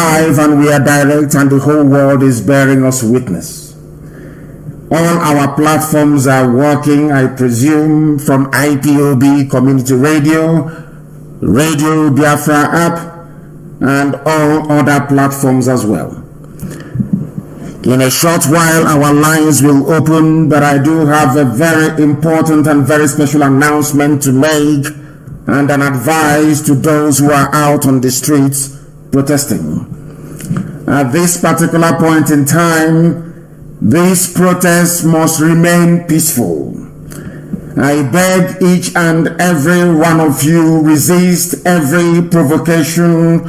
Live and we are direct and the whole world is bearing us witness. All our platforms are working, I presume, from IPOB Community Radio, Radio Biafra app, and all other platforms as well. In a short while, our lines will open, but I do have a very important and very special announcement to make and an advice to those who are out on the streets protesting. At this particular point in time, this protest must remain peaceful. I beg each and every one of you, resist every provocation,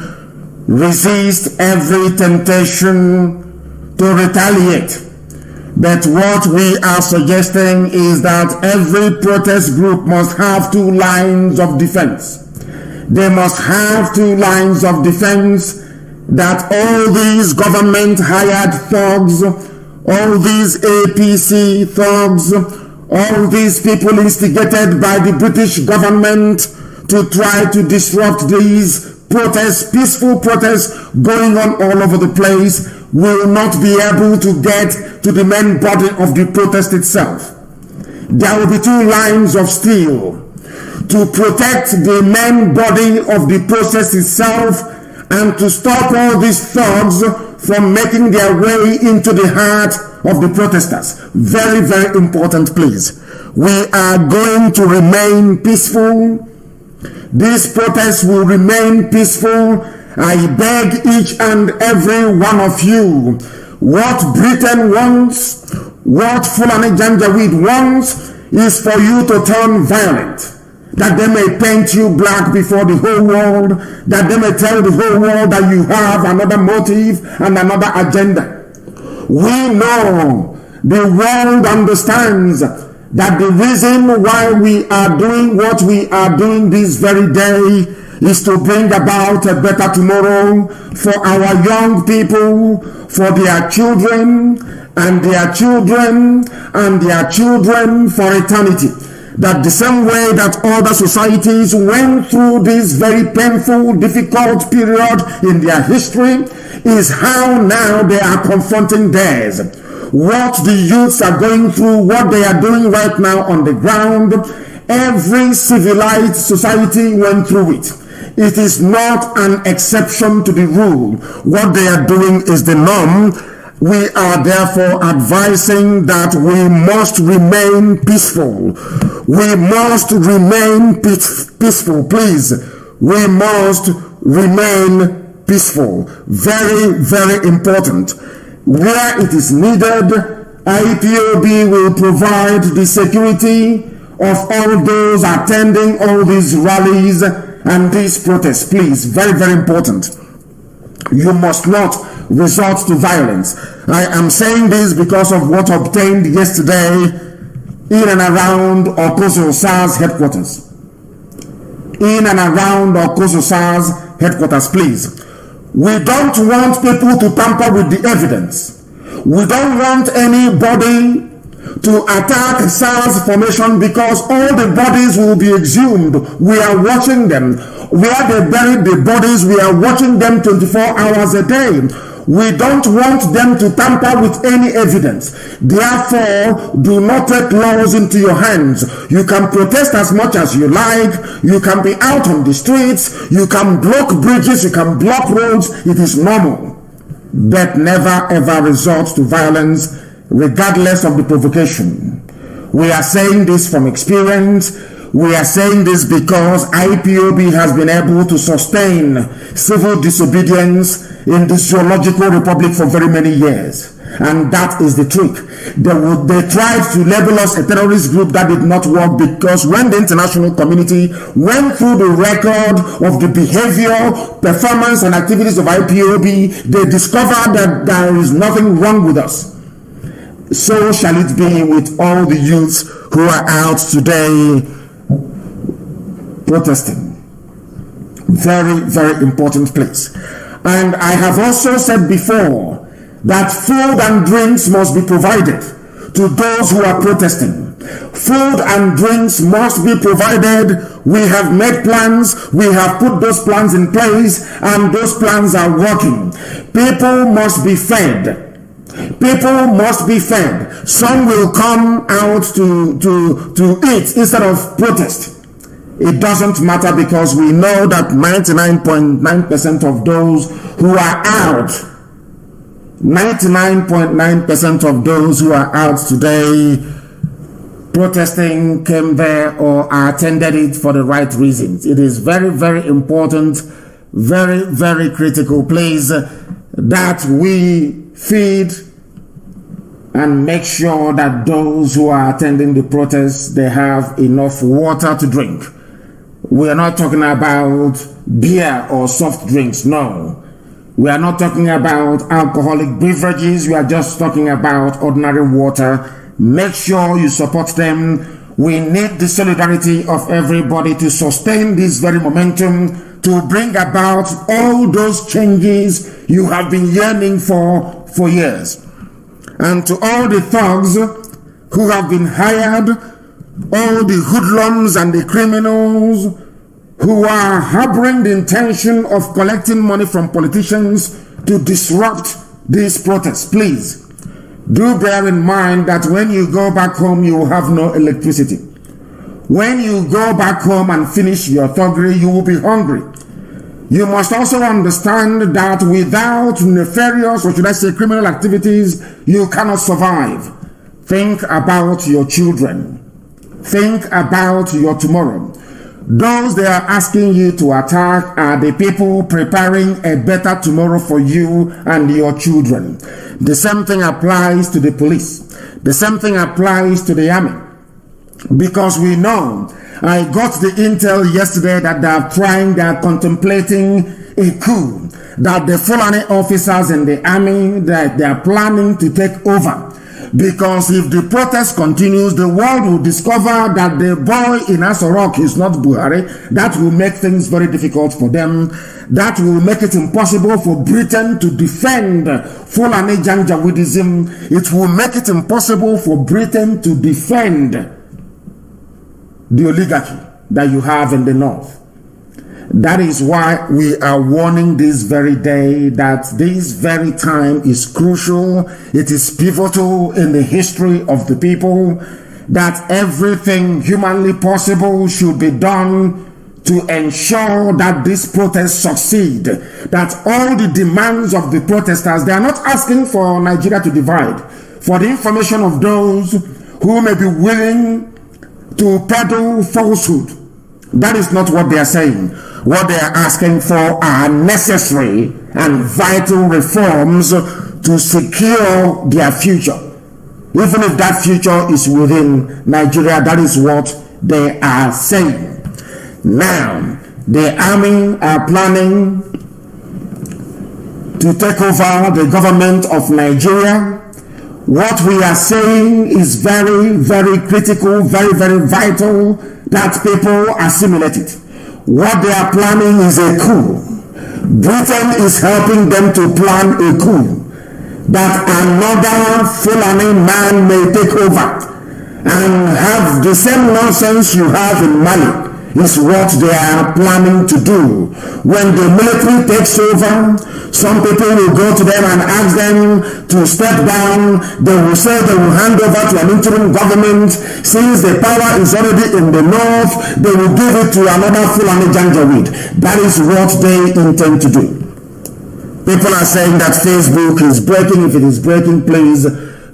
resist every temptation to retaliate. But what we are suggesting is that every protest group must have two lines of defense. They must have two lines of defense, that all these government-hired thugs, all these APC thugs, all these people instigated by the British government to try to disrupt these protests, peaceful protests going on all over the place, will not be able to get to the main body of the protest itself. There will be two lines of steel to protect the main body of the protest itself and to stop all these thugs from making their way into the heart of the protesters. Very, very important, please. We are going to remain peaceful. This protest will remain peaceful. I beg each and every one of you, what Britain wants, what Fulani Janjaweed wants, is for you to turn violent, that they may paint you black before the whole world, that they may tell the whole world that you have another motive and another agenda. We know, the world understands that the reason why we are doing what we are doing this very day is to bring about a better tomorrow for our young people, for their children, and their children, and their children for eternity. That the same way that other societies went through this very painful, difficult period in their history, is how now they are confronting theirs. What the youths are going through, what they are doing right now on the ground, every civilized society went through it. It is not an exception to the rule. What they are doing is the norm. We are therefore advising that we must remain peaceful. We must remain peaceful, please. We must remain peaceful. Very, very important. Where it is needed, IPOB will provide the security of all those attending all these rallies and these protests, please. Very, very important. You must not resort to violence. I am saying this because of what obtained yesterday in and around Okoso SARS headquarters. In and around Okoso SARS headquarters, please. We don't want people to tamper with the evidence. We don't want anybody to attack SARS formation because all the bodies will be exhumed. We are watching them. Where they buried the bodies, we are watching them 24 hours a day. We don't want them to tamper with any evidence. Therefore, do not take laws into your hands. You can protest as much as you like. You can be out on the streets. You can block bridges. You can block roads. It is normal. But never ever resort to violence, regardless of the provocation. We are saying this from experience. We are saying this because IPOB has been able to sustain civil disobedience in the Zoological Republic for very many years. And that is the trick. They tried to label us a terrorist group. That did not work, because when the international community went through the record of the behavior, performance, and activities of IPOB, they discovered that there is nothing wrong with us. So shall it be with all the youths who are out today protesting. Very, very important place. And I have also said before that food and drinks must be provided to those who are protesting. Food and drinks must be provided. We have made plans. We have put those plans in place, and those plans are working. People must be fed. People must be fed. Some will come out to eat instead of protest. It doesn't matter, because we know that 99.9% of those who are out, 99.9% of those who are out today protesting came there or attended it for the right reasons. It is very, very important, very, very critical place that we feed and make sure that those who are attending the protests, they have enough water to drink. We are not talking about beer or soft drinks, no. We are not talking about alcoholic beverages. We are just talking about ordinary water. Make sure you support them. We need the solidarity of everybody to sustain this very momentum, to bring about all those changes you have been yearning for years. And to all the thugs who have been hired, all the hoodlums and the criminals who are harboring the intention of collecting money from politicians to disrupt these protests, please do bear in mind that when you go back home, you will have no electricity. When you go back home and finish your thuggery, you will be hungry. You must also understand that without nefarious, or should I say criminal activities, you cannot survive. Think about your children. Think about your tomorrow. Those they are asking you to attack are the people preparing a better tomorrow for you and your children. The same thing applies to the police. The same thing applies to the army. Because we know, I got the intel yesterday that they are contemplating a coup, that the Fulani officers in the army, that they are planning to take over. Because if the protest continues, the world will discover that the boy in Asorok is not Buhari. That will make things very difficult for them. That will make it impossible for Britain to defend Fulani Janjaweedism. It will make it impossible for Britain to defend the oligarchy that you have in the north. That is why we are warning this very day that this very time is crucial. It is pivotal in the history of the people, that everything humanly possible should be done to ensure that this protest succeed. That all the demands of the protesters, they are not asking for Nigeria to divide. For the information of those who may be willing to peddle falsehood, that is not what they are saying. What they are asking for are necessary and vital reforms to secure their future. Even if that future is within Nigeria, that is what they are saying. Now, the army are planning to take over the government of Nigeria. What we are saying is very, very critical, very, very vital that people assimilate it. What they are planning is a coup. Britain is helping them to plan a coup, that another Fulani man may take over and have the same nonsense you have in Mali. Is what they are planning to do. When the military takes over, some people will go to them and ask them to step down. They will say they will hand over to an interim government. Since the power is already in the north, they will give it to another Fulani Janjaweed. That is what they intend to do. People are saying that Facebook is breaking. If it is breaking, please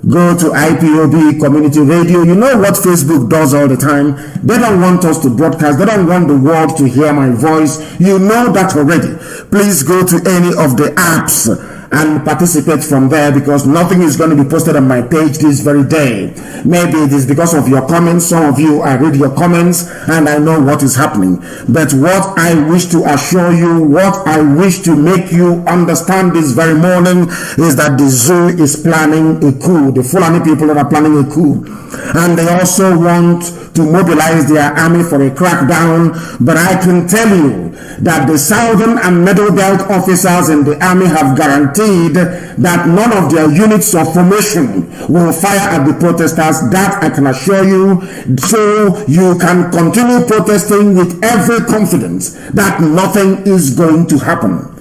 go to IPOB Community Radio. You know what Facebook does all the time? They don't want us to broadcast. They don't want the world to hear my voice. You know that already. Please go to any of the apps and participate from there, because nothing is going to be posted on my page this very day. Maybe it is because of your comments. Some of you, I read your comments and I know what is happening. But what I wish to assure you, what I wish to make you understand this very morning is that the zoo is planning a coup. The Fulani people that are planning a coup. And they also want to mobilize their army for a crackdown. But I can tell you that the Southern and Middle Belt officers in the army have guaranteed that none of their units of formation will fire at the protesters. That I can assure you, so you can continue protesting with every confidence that nothing is going to happen.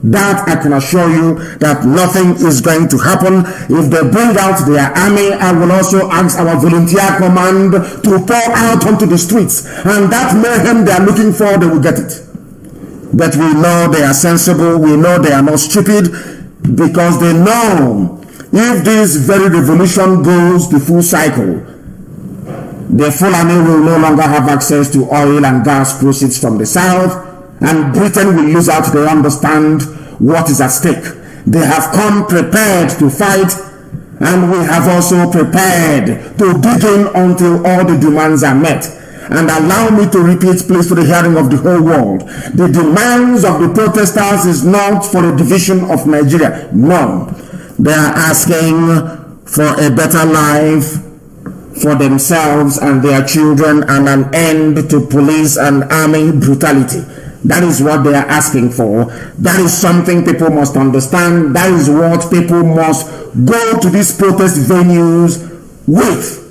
That I can assure you that nothing is going to happen. If they bring out their army, I will also ask our volunteer command to pour out onto the streets, and that mayhem they are looking for, they will get it. But we know they are sensible, we know they are not stupid, because they know if this very revolution goes the full cycle, the Fulani will no longer have access to oil and gas proceeds from the south, and Britain will lose out. They understand what is at stake. They have come prepared to fight, and we have also prepared to dig in until all the demands are met. And allow me to repeat, please, to the hearing of the whole world. The demands of the protesters is not for a division of Nigeria. No. They are asking for a better life for themselves and their children, and an end to police and army brutality. That is what they are asking for. That is something people must understand. That is what people must go to these protest venues with.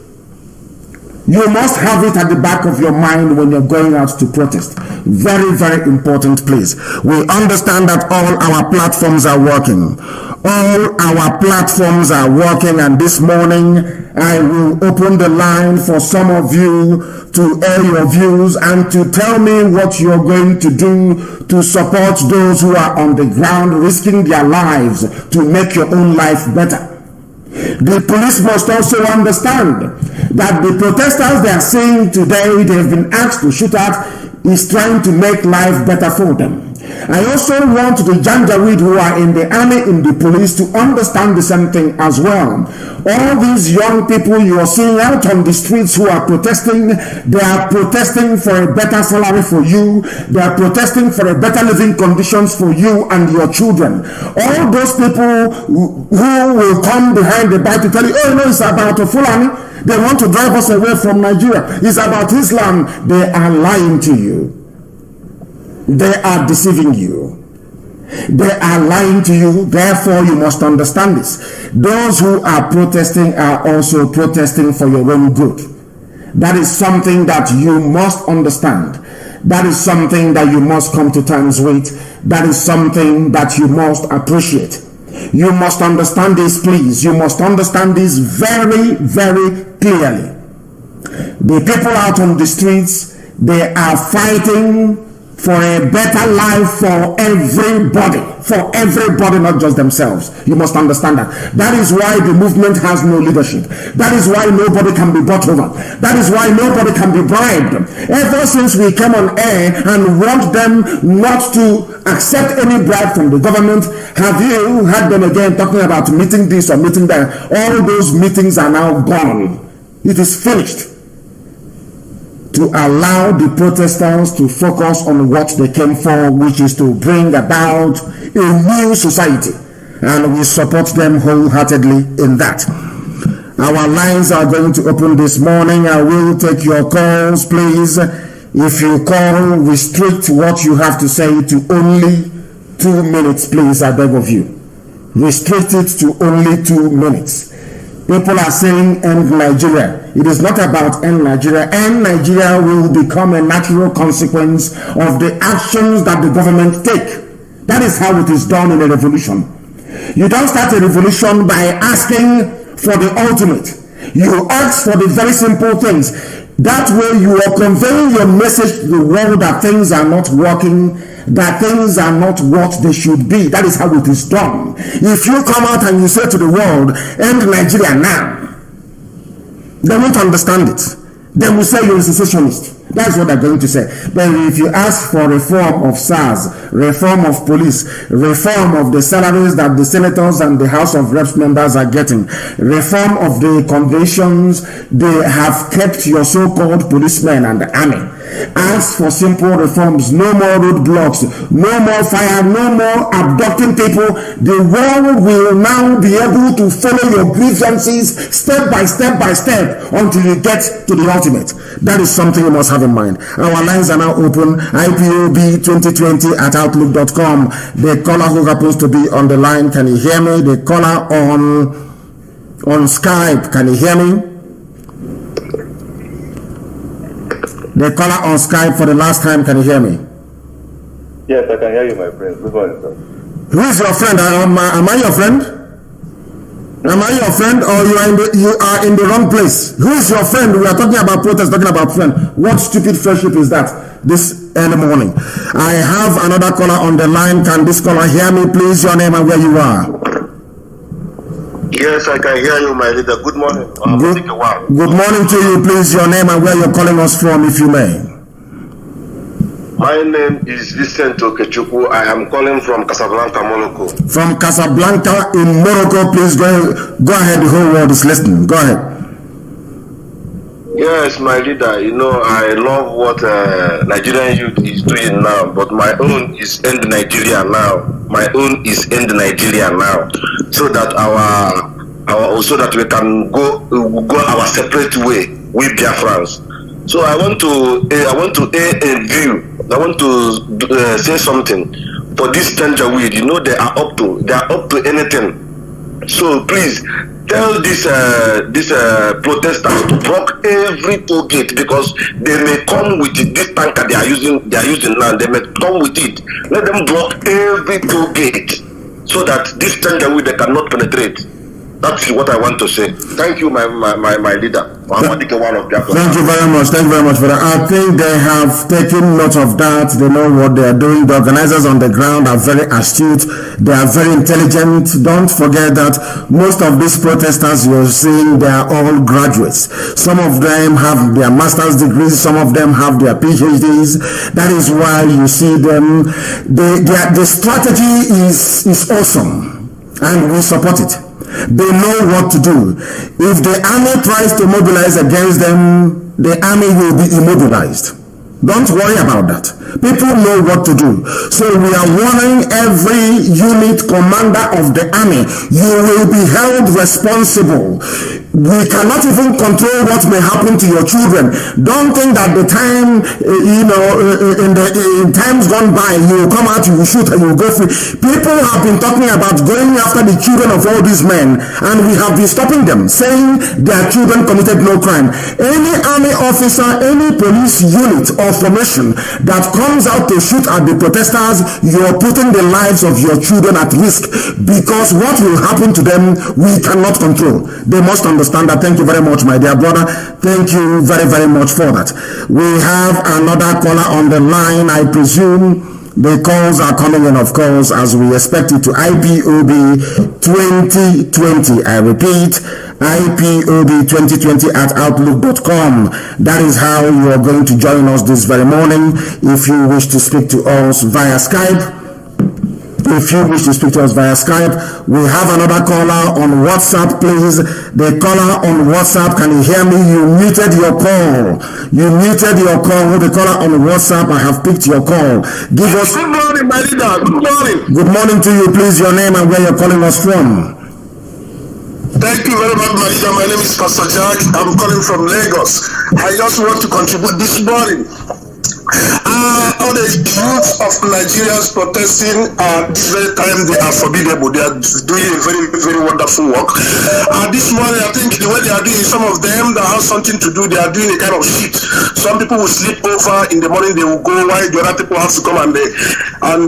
You must have it at the back of your mind when you're going out to protest. Very, very important, please. We understand that all our platforms are working. All our platforms are working, and this morning I will open the line for some of you to air your views and to tell me what you're going to do to support those who are on the ground risking their lives to make your own life better. The police must also understand that the protesters they are saying today they've been asked to shoot at is trying to make life better for them. I also want the Janjaweed who are in the army, in the police, to understand the same thing as well. All these young people you are seeing out on the streets who are protesting, they are protesting for a better salary for you. They are protesting for a better living conditions for you and your children. All those people who will come behind the back to tell you, oh no, it's about a Fulani. They want to drive us away from Nigeria. It's about Islam. They are lying to you. They are deceiving you. They are lying to you. Therefore, you must understand this. Those who are protesting are also protesting for your own good. That is something that you must understand. That is something that you must come to terms with. That is something that you must appreciate. You must understand this, please. You must understand this very, very clearly. The people out on the streets, they are fighting for a better life for everybody, not just themselves. You must understand that. That is why the movement has no leadership. That is why nobody can be bought over. That is why nobody can be bribed. Ever since we came on air and want them not to accept any bribe from the government, have you heard them again talking about meeting this or meeting that? All those meetings are now gone. It is finished. To allow the protesters to focus on what they came for, which is to bring about a new society. And we support them wholeheartedly in that. Our lines are going to open this morning. I will take your calls, please. If you call, restrict what you have to say to only 2 minutes, please, I beg of you. Restrict it to only 2 minutes. People are saying end Nigeria. It is not about end Nigeria. End Nigeria will become a natural consequence of the actions that the government take. That is how it is done in a revolution. You don't start a revolution by asking for the ultimate. You ask for the very simple things. That way you are conveying your message to the world that things are not working, that things are not what they should be. That is how it is done. If you come out and you say to the world, end Nigeria now, they won't understand it. They will say you're a secessionist. That's what they're going to say. But if you ask for reform of SARS, reform of police, reform of the salaries that the senators and the House of Reps members are getting, reform of the conventions they have kept your so-called policemen and the army. Ask for simple reforms, no more roadblocks, no more fire, no more abducting people. The world will now be able to follow your grievances step by step until you get to the ultimate. That is something you must have in mind. Our lines are now open. IPOB2020@outlook.com. The caller who happens to be on the line, can you hear me? The caller on Skype, can you hear me? The caller on Skype for the last time, can you hear me? Yes, I can hear you, my friend. Good morning, sir. Who is your friend? Am I your friend? Am I your friend, or you are in the wrong place? Who is your friend? We are talking about protest, talking about friend. What stupid friendship is that this early morning? I have another caller on the line. Can this caller hear me, please? Your name and where you are. Yes, I can hear you, my leader. Good morning. Good morning to you, please. Your name and where you're calling us from, if you may. My name is Vincent Okechukwu. I am calling from Casablanca, Morocco. From Casablanca in Morocco, please go ahead. The whole world is listening. Go ahead. Yes, my leader. You know, I love what Nigerian youth is doing now, but my own is end Nigeria now. My own is end Nigeria now, so that so that we can go our separate way with Biafrans. So I want to say something for this Janjaweed. You know, they are up to anything. So please tell these protesters to block every toll gate, because they may come with this tanker they are using now. They may come with it. Let them block every toll gate so that this Janjaweed they cannot penetrate. That's what I want to say. Thank you, my leader. Thank you very much. Thank you very much for that. I think they have taken note of that. They know what they are doing. The organizers on the ground are very astute. They are very intelligent. Don't forget that most of these protesters you're seeing, they are all graduates. Some of them have their master's degrees. Some of them have their PhDs. That is why you see them. The strategy is awesome, and we support it. They know what to do. If the army tries to mobilize against them, the army will be immobilized. Don't worry about that. People know what to do. So we are warning every unit commander of the army, you will be held responsible. We cannot even control what may happen to your children. Don't think that the time, in times gone by, you will come out, you will shoot, and you will go free. People have been talking about going after the children of all these men, and we have been stopping them, saying their children committed no crime. Any army officer, any police unit or formation that comes out to shoot at the protesters, you are putting the lives of your children at risk, because what will happen to them, we cannot control. They must understand that. Thank you very much, my dear brother. Thank you very, very much for that. We have another caller on the line. I presume the calls are coming in, of course, as we expect it, to IPOB 2020. I repeat, IPOB 2020@outlook.com. That is how you are going to join us this very morning. If you wish to speak to us via Skype, we have another caller on WhatsApp, please. The caller on WhatsApp, can you hear me? You muted your call. The caller on WhatsApp, I have picked your call. Give us. Good morning, my leader. Good morning. Good morning to you, please. Your name and where you're calling us from. Thank you very much, my leader. My name is Pastor Jack. I'm calling from Lagos. I just want to contribute this morning. All the youths of Nigerians protesting this very time, they are formidable. They are doing a very, very wonderful work. This morning, I think the way they are doing, some of them that have something to do, they are doing a kind of shift. Some people will sleep over in the morning, they will go, while the other people have to come and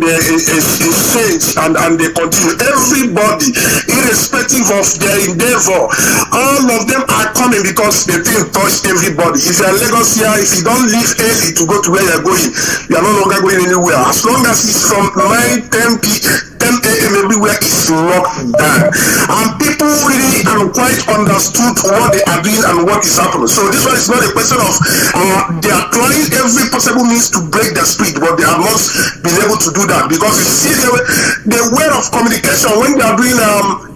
exchange and they continue. Everybody, irrespective of their endeavor, all of them are coming because the thing touched everybody. If you are Lagos here, if you don't leave early to go to where you are going, you are no longer going anywhere. As long as it's from 9, 10 a.m. everywhere is locked down. And people really are quite understood what they are doing and what is happening. So this one is not a question of they are trying every possible means to break their spirit, but they have not been able to do that, because you see the way of communication when they are doing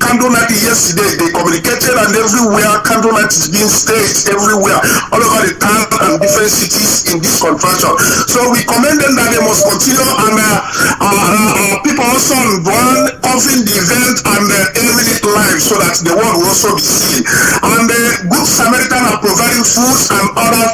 candle night yesterday, they communicated, and everywhere candle night is being staged everywhere, all over the town and different cities in this contraction. So we commend them that they must continue, and people also on ground covering the event and eliminate lives. So so that the world will also be healed. And the Good Samaritan are providing foods and other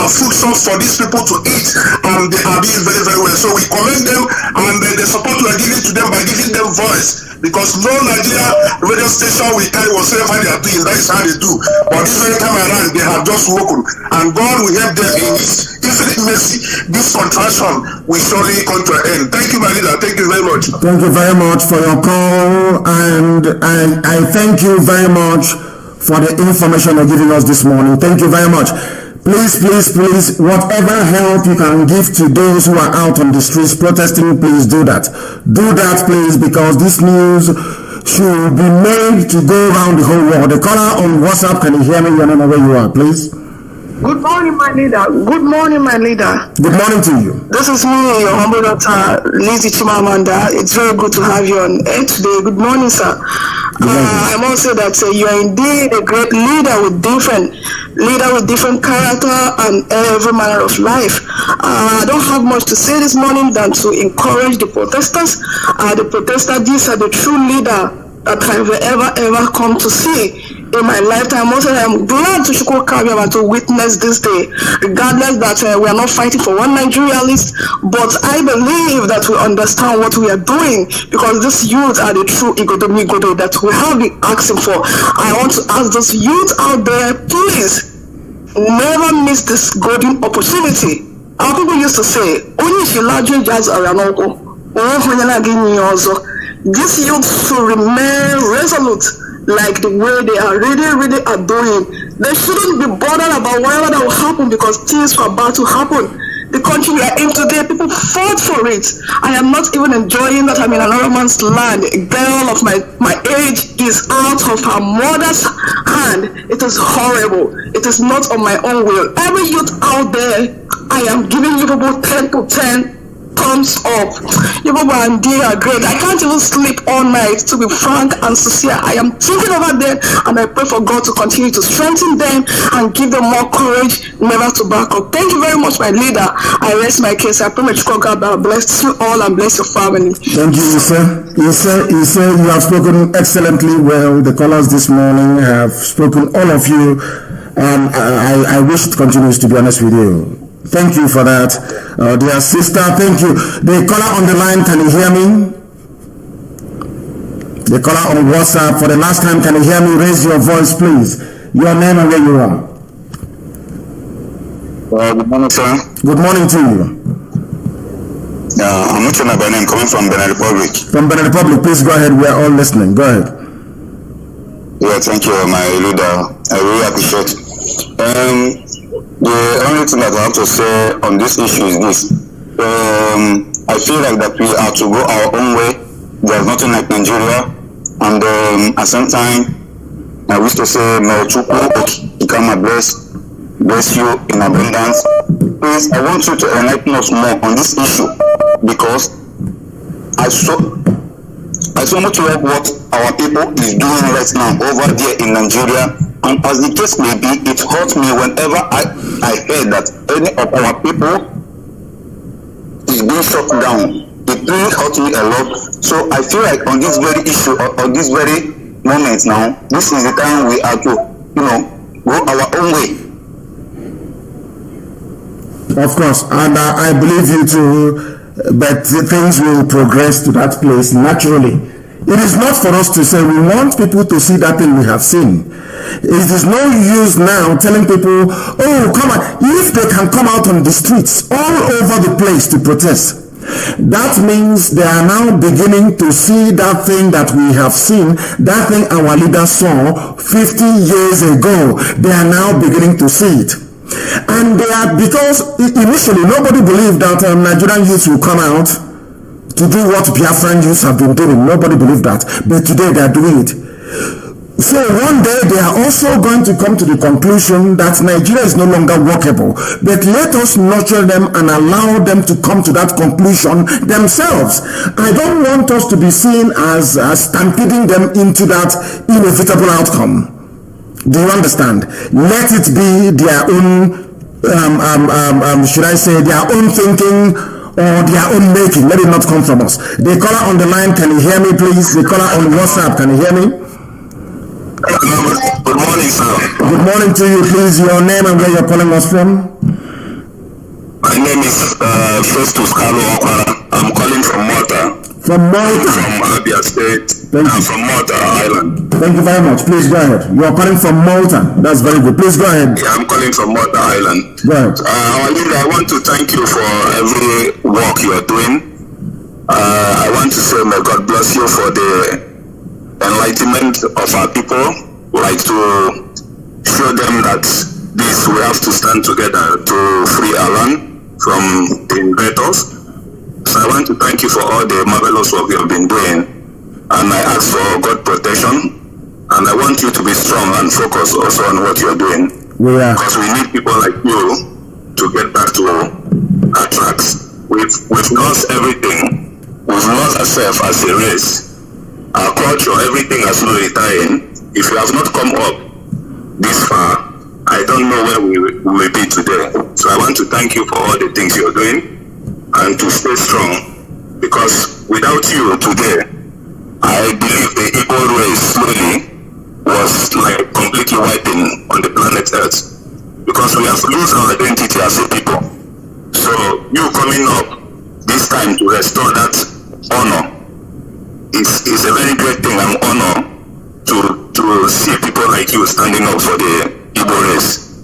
food source for these people to eat, and they are doing very, very well. So we commend them, and the support we are giving to them by giving them voice, because no Nigeria radio station will carry whatever they are doing. That is how they do. But this very time around, they have just woken, and God will help them in His infinite mercy. This contraction will surely come to an end. Thank you, my leader. Thank you very much. Thank you very much for your call, and I thank you very much for the information you're giving us this morning. Thank you very much. Please, whatever help you can give to those who are out on the streets protesting, please do that. Do that, please, because this news should be made to go around the whole world. The caller on WhatsApp, can you hear me? You don't know where you are, please. Good morning, my leader. Good morning, my leader. Good morning to you. This is me, your humble daughter, Lizzie Chimamanda. It's very good to have you on air today. Good morning, sir. I must say that you are indeed a great leader with different character and every manner of life. I don't have much to say this morning than to encourage the protesters. These are the true leader that I've ever come to see in my lifetime. Also, I'm glad to Shukwu Kabiama to witness this day, regardless that we are not fighting for one Nigeria list, but I believe that we understand what we are doing, because these youth are the true Igodo that we have been asking for. I want to ask those youth out there, please, never miss this golden opportunity. Our people used to say, only if you large jazz aranoko, these youth should remain resolute, like the way they are really are doing. They shouldn't be bothered about whatever that will happen, because things are about to happen. The country we are in today, people fought for it. I am not even enjoying that I'm in another man's land. A girl of my age is out of her mother's hand. It is horrible. It is not on my own will. Every youth out there, I am giving you about 10 to 10 thumbs up. You and they are great. I can't even sleep all night, to be frank and sincere. I am thinking about them, and I pray for God to continue to strengthen them and give them more courage never to back up. Thank you very much, my leader. I rest my case. I pray God bless you all and bless your family. Thank you, sir. You have spoken excellently well. The callers this morning have spoken, all of you, and I wish it continues, to be honest with you. Thank you for that, dear sister. Thank you. The caller on the line, can you hear me? The caller on WhatsApp, for the last time, can you hear me? Raise your voice, please. Your name and where you are. Good morning, sir. Good morning to you. I'm not sure my name, coming from Benin Republic. From Benin Republic, please go ahead. We are all listening. Go ahead. Yeah, thank you, my leader. I really appreciate it. The only thing that I have to say on this issue is this. I feel like that we are to go our own way. There's nothing like Nigeria. And at the same time, I wish to say, may Chukwu come bless you in abundance. Please, I want you to enlighten us more on this issue, because I so much like what our people is doing right now over there in Nigeria. And as the case may be, it hurt me whenever I heard that any of our people is being shut down. It really hurt me a lot. So I feel like on this very issue, on this very moment now, this is the time we are to, go our own way. Of course, and I believe you too, but things will progress to that place naturally. It is not for us to say we want people to see that thing we have seen. It is no use now telling people, oh, come on, if they can come out on the streets all over the place to protest. That means they are now beginning to see that thing that we have seen, that thing our leaders saw 50 years ago. They are now beginning to see it. And they are, because initially nobody believed that Nigerian youth will come out to do what Biafran youths have been doing. Nobody believed that, but today they are doing it. So one day they are also going to come to the conclusion that Nigeria is no longer workable. But let us nurture them and allow them to come to that conclusion themselves. I don't want us to be seen as stampeding them into that inevitable outcome. Do you understand? Let it be their own, should I say, their own thinking, or their own making. Let it not come from us. The caller on the line, can you hear me, please? The caller on WhatsApp, can you hear me? Good morning, sir. Good morning to you. Please, your name and where you're calling us from? My name is Festus Kanu Oct. I'm calling from Malta. From Malta? From Abia State. Thank you. From Malta Island. Thank you very much. Please go ahead. You are calling from Malta. That's very good. Please go ahead. Yeah, I'm calling from Malta Island. Go ahead. Our leader, I want to thank you for every work you are doing. I want to say, may God bless you for the enlightenment of our people. We like to show them that this, we have to stand together to free our land from the invaders. So I want to thank you for all the marvelous work you have been doing, and I ask for God protection, and I want you to be strong and focus also on what you're doing, because we need people like you to get back to our tracks. We've lost everything. We've lost ourselves as a race. Our culture, everything has slowly dying. If you have not come up this far, I don't know where we will be today. So I want to thank you for all the things you're doing, and to stay strong, because without you today, I believe the Igbo race slowly was like completely wiping on the planet Earth, because we have lost our identity as a people. So you coming up this time to restore that honor is a very great thing, and honor to see people like you standing up for the Igbo race.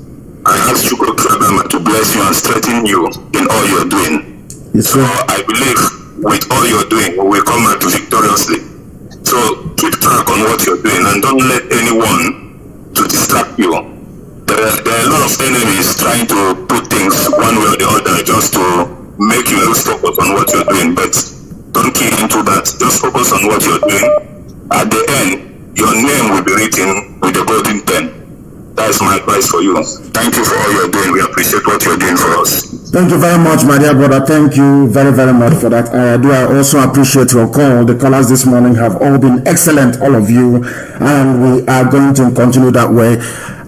I ask Chukwu to bless you and strengthen you in all you're doing. So I believe with all you're doing, we will come out victoriously. So keep track on what you're doing, and don't let anyone to distract you. There are a lot of enemies trying to put things one way or the other just to make you lose focus on what you're doing, but don't key into that. Just focus on what you're doing. At the end, your name will be written with a golden pen. That's my advice for you. Thank you for all you're doing. We appreciate what you're doing for us. Thank you very much, my dear brother. Thank you very, very much for that. I also appreciate your call. The callers this morning have all been excellent, all of you, and we are going to continue that way.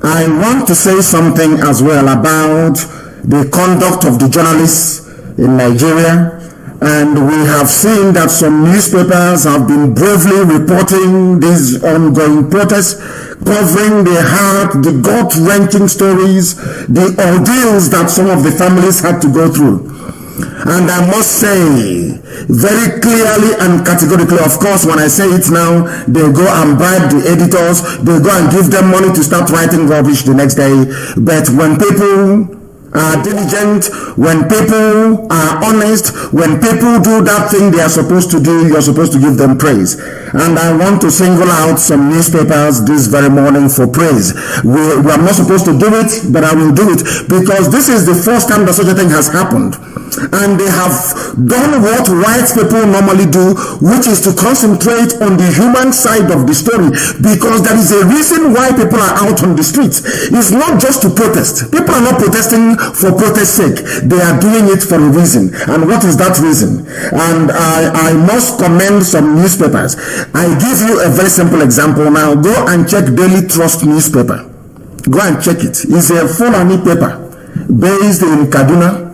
I want to say something as well about the conduct of the journalists in Nigeria. And we have seen that some newspapers have been bravely reporting these ongoing protests, covering the heart, the gut-wrenching stories, the ordeals that some of the families had to go through. And I must say very clearly and categorically, of course, when I say it now, they go and bribe the editors, they go and give them money to start writing rubbish the next day. But when people are diligent, when people are honest, when people do that thing they are supposed to do, you're supposed to give them praise. And I want to single out some newspapers this very morning for praise. We are not supposed to do it, but I will do it, because this is the first time that such a thing has happened. And they have done what white people normally do, which is to concentrate on the human side of the story, because there is a reason why people are out on the streets. It's not just to protest. People are not protesting for protest's sake. They are doing it for a reason. And what is that reason? And I must commend some newspapers. I give you a very simple example now. Go and check Daily Trust newspaper. Go and check it. It's a Fulani paper based in Kaduna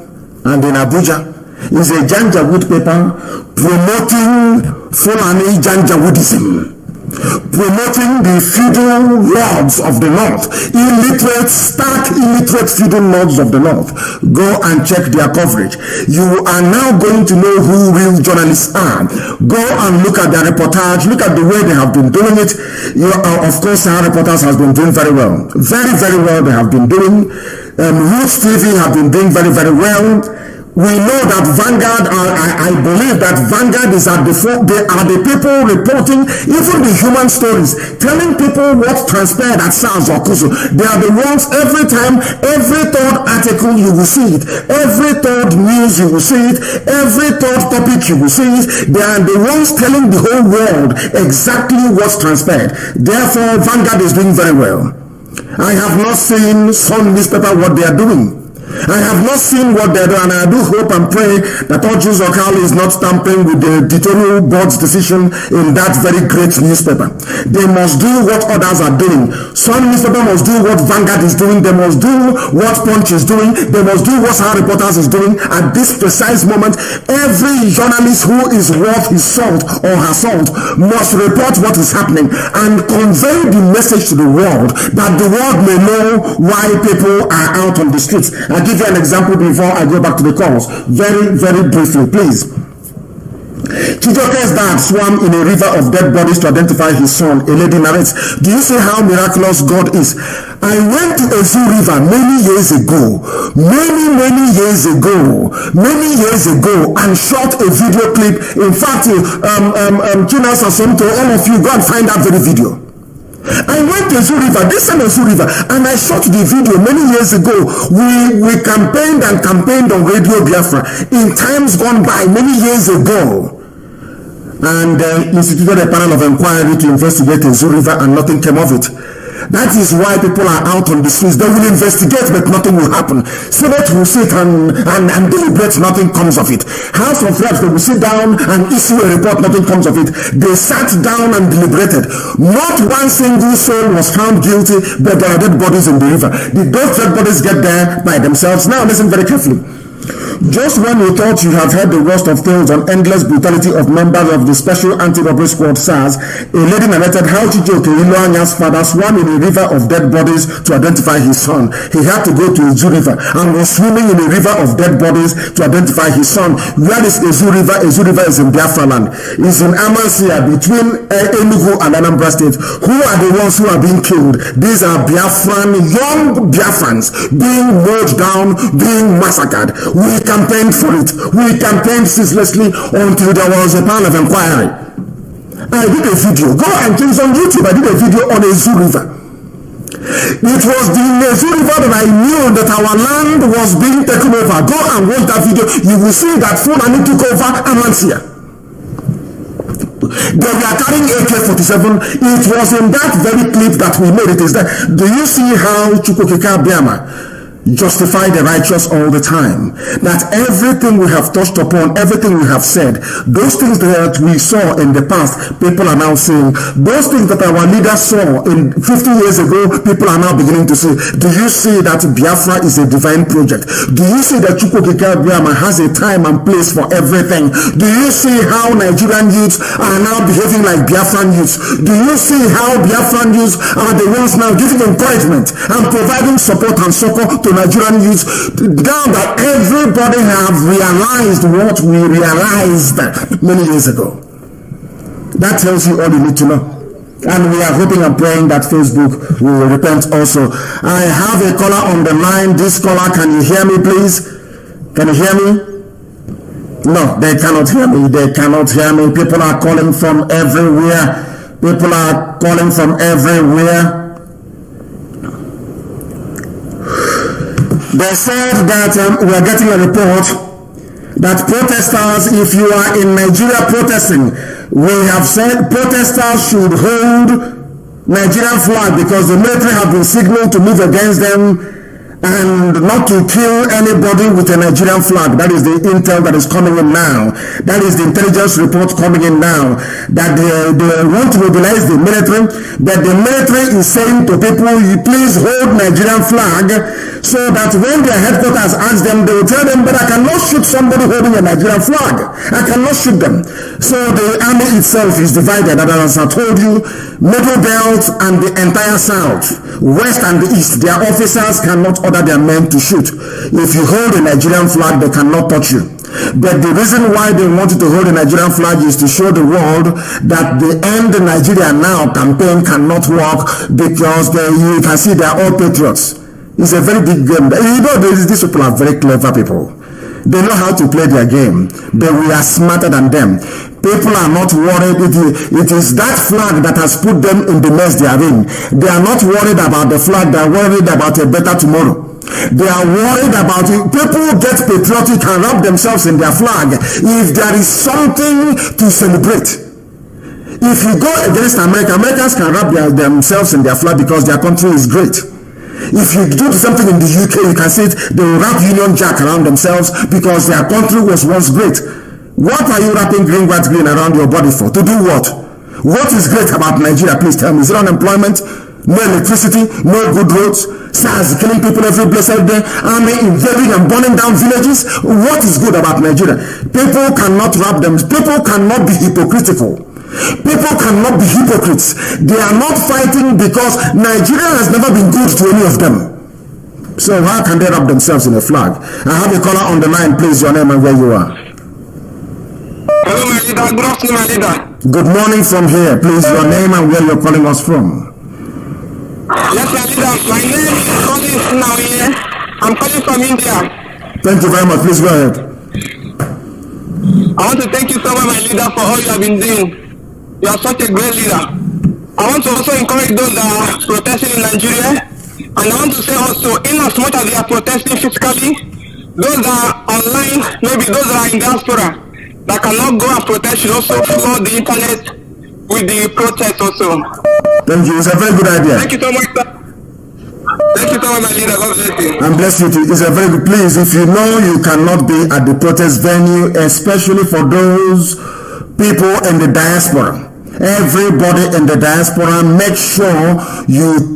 and in Abuja. It's a Janjaweed paper promoting Fulani Janjaweedism, promoting the feudal lords of the north, stark illiterate feudal lords of the north. Go and check their coverage. You are now going to know who real journalists are. Go and look at their reportage, look at the way they have been doing it. Of course, our reporters has been doing very well. Very, very well they have been doing. Roots TV have been doing very, very well. We know that Vanguard, I believe that Vanguard is at the front. They are the people reporting even the human stories, telling people what transpired at SARS or KUSU. They are the ones every time, every third article you will see it, every third news you will see it, every third topic you will see it. They are the ones telling the whole world exactly what's transpired. Therefore, Vanguard is doing very well. I have not seen some newspaper what they are doing. I have not seen what they do, and I do hope and pray that Orjus Okali is not tampering with the editorial board's decision in that very great newspaper. They must do what others are doing. Some newspaper must do what Vanguard is doing. They must do what Punch is doing. They must do what Sahara Reporters is doing. At this precise moment, every journalist who is worth his salt or her salt must report what is happening and convey the message to the world, that the world may know why people are out on the streets. I'll give you an example before I go back to the calls. Very, very briefly, please. Chijoke's dad swam in a river of dead bodies to identify his son. A lady narrates, do you see how miraculous God is? I went to a zoo river many years ago, and shot a video clip. In fact, Chinas or something, all of you, go and find that very video. I went to Zoo River, this time Zoo River, and I shot the video many years ago. We campaigned on Radio Biafra in times gone by, many years ago, and instituted a panel of inquiry to investigate the Zoo River, and nothing came of it. That is why people are out on the streets. They will investigate, but nothing will happen. Senate will sit and deliberate, nothing comes of it. House of Reps, they will sit down and issue a report, nothing comes of it. They sat down and deliberated. Not one single soul was found guilty, but there are dead bodies in the river. Did those dead bodies get there by themselves? Now listen very carefully. Just when you thought you have heard the worst of tales on endless brutality of members of the Special Anti-Robbery Squad SARS, a lady narrated how Chijoke Iloanya's father swam in a river of dead bodies to identify his son. He had to go to Ezu River and was swimming in a river of dead bodies to identify his son. Where is Ezu River? Ezu River is in Biafra land. It's in Amasia between Enugu and Anambra State. Who are the ones who are being killed? These are young Biafrans being mowed down, being massacred. We campaigned for it. We campaigned ceaselessly until there was a panel of inquiry. I did a video. Go and check on YouTube. I did a video on Ezu River. It was the Ezu River that I knew that our land was being taken over. Go and watch that video. You will see that Fulani took over Amancia. They were carrying AK-47. It was in that very clip that we made it. Is that, do you see how Chukwukika Biama justify the righteous all the time? That everything we have touched upon, everything we have said, those things that we saw in the past, people are now saying. Those things that our leaders saw in 50 years ago, people are now beginning to say. Do you see that Biafra is a divine project? Do you see that Chukwukika Biama has a time and place for everything? Do you see how Nigerian youths are now behaving like Biafran youths? Do you see how Biafran youths are the ones now giving encouragement and providing support and succor to Nigerian youths? Now that everybody have realized what we realized many years ago. That tells you all you need to know. And we are hoping and praying that Facebook will repent also. I have a caller on the line. This caller, can you hear me, please? Can you hear me? No, they cannot hear me. They cannot hear me. People are calling from everywhere. People are calling from everywhere. They said that we are getting a report that protesters, if you are in Nigeria protesting, we have said protesters should hold Nigerian flag because the military have been signaled to move against them and not to kill anybody with a Nigerian flag. That is the intel that is coming in now. That is the intelligence report coming in now. That they want to mobilize the military. That the military is saying to people, you please hold Nigerian flag, so that when their headquarters ask them, they will tell them, but I cannot shoot somebody holding a Nigerian flag. I cannot shoot them. So the army itself is divided, and as I told you, Middle Belt and the entire South, West and the East, their officers cannot order their men to shoot. If you hold a Nigerian flag, they cannot touch you. But the reason why they wanted to hold a Nigerian flag is to show the world that the End Nigeria Now campaign cannot work, because you can see they are all patriots. It's a very big game. You know, these people are very clever people. They know how to play their game, but we are smarter than them. People are not worried. It is that flag that has put them in the mess they are in. They are not worried about the flag. They are worried about a better tomorrow. They are worried about it. People get patriotic and wrap themselves in their flag if there is something to celebrate. If you go against America, Americans can wrap themselves in their flag because their country is great. If you do something in the UK, you can see it, they will wrap Union Jack around themselves because their country was once great. What are you wrapping green, white, green around your body for? To do what? What is great about Nigeria? Please tell me. Is it unemployment? No electricity? No good roads? SARS killing people every blessed day? Army invading and burning down villages? What is good about Nigeria? People cannot wrap them. People cannot be hypocritical. People cannot be hypocrites. They are not fighting because Nigeria has never been good to any of them. So how can they wrap themselves in a flag? I have a caller on the line. Please, your name and where you are. Hello, my leader. Good afternoon, my leader. Good morning from here. Please, your name and where you're calling us from. Yes, my leader. My name is calling now here. I'm calling from India. Thank you very much. Please go ahead. I want to thank you so much, my leader, for all you have been doing. You are such a great leader. I want to also encourage those that are protesting in Nigeria. And I want to say also, in as much as they are protesting physically, those that are online, maybe those that are in diaspora, that cannot go and protest should also follow the internet with the protest also. Thank you. It's a very good idea. Thank you so much, sir. Thank you so much, my leader. God bless you. And bless you too. It's a very good. Please, if you know you cannot be at the protest venue, especially for those people in the diaspora, everybody in the diaspora, make sure you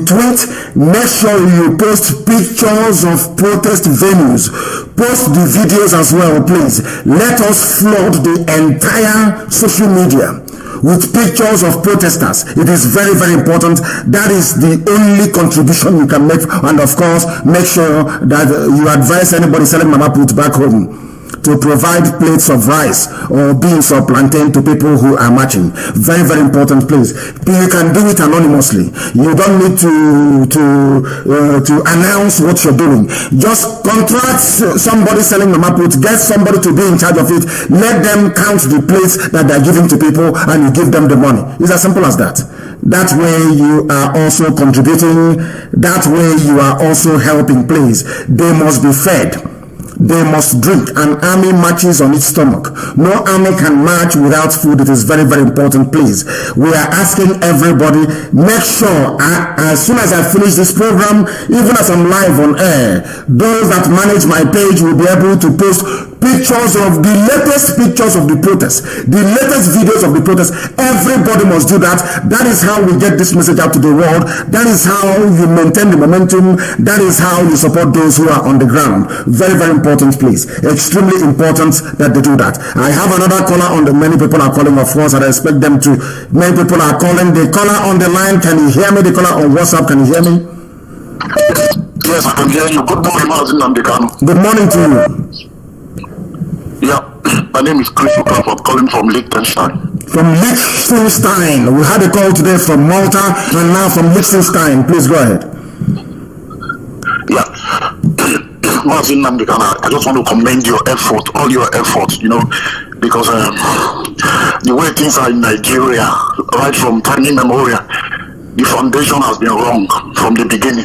tweet, make sure you post pictures of protest venues, post the videos as well, please. Let us flood the entire social media with pictures of protesters. It is very, very important. That is the only contribution you can make. And of course, make sure that you advise anybody selling mama put back home to provide plates of rice or beans or plantain to people who are marching. Very, very important, please. You can do it anonymously. You don't need to announce what you're doing. Just contract somebody selling mama put, get somebody to be in charge of it, let them count the plates that they're giving to people and you give them the money. It's as simple as that. That way you are also contributing. That way you are also helping, please. They must be fed. They must drink. An army marches on its stomach. No army can march without food. It is very, very important, please. We are asking everybody, make sure as soon as I finish this program, even as I'm live on air, those that manage my page will be able to post pictures of the latest pictures of the protest, the latest videos of the protest. Everybody must do that. That is how we get this message out to the world. That is how you maintain the momentum. That is how you support those who are on the ground. Very, very important, please. Extremely important that they do that. I have another caller on the, many people are calling, of course, and I expect them to. Many people are calling. The caller on the line, can you hear me? The caller on WhatsApp, can you hear me? Yes, I can hear you. Good morning, Mazi Nnamdi Kanu. Good morning to you. Yeah, my name is Chris Okafor, calling from Liechtenstein. From Liechtenstein. We had a call today from Malta and now from Liechtenstein. Please go ahead. Yeah. Mazi Nnamdi Kanu, I just want to commend your effort, all your efforts, you know, because the way things are in Nigeria, right from time immemorial, the foundation has been wrong from the beginning.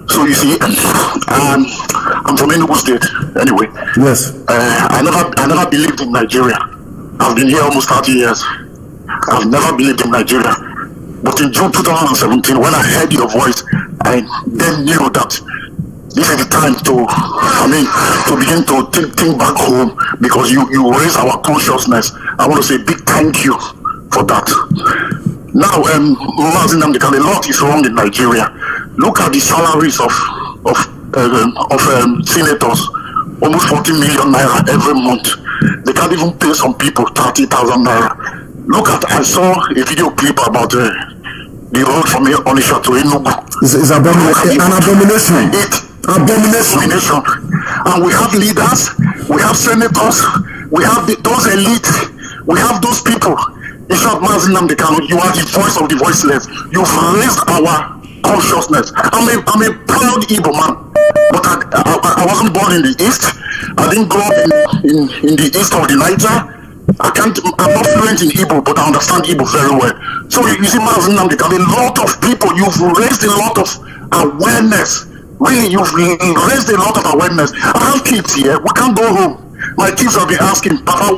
So you see, I'm from Enugu State, anyway. Yes. I never believed in Nigeria. I've been here almost 30 years. I've never believed in Nigeria. But in June 2017, when I heard your voice, I then knew that this is the time to begin to think back home, because you raise our consciousness. I want to say big thank you for that. Now, Mazi Nnamdi Kanu, a lot is wrong in Nigeria. Look at the salaries of senators, almost 40 million naira every month. They can't even pay some people 30,000 naira. Look at, I saw a video clip about the road from Onitsha to Enugu. It's an abomination. Abomination. And we have leaders, we have senators, we have those elites, we have those people. In short, Mazi Nnamdi Kanu, you are the voice of the voiceless. You've raised our consciousness. I'm a proud Igbo man, but I wasn't born in the East. I didn't grow up in the East of the Niger. I'm not fluent in Igbo, but I understand Igbo very well. So you see, Mazi Nnamdi Kanu, a lot of people, you've raised a lot of awareness. Really, you've raised a lot of awareness. I have kids here. We can't go home. My kids have been asking, Papa,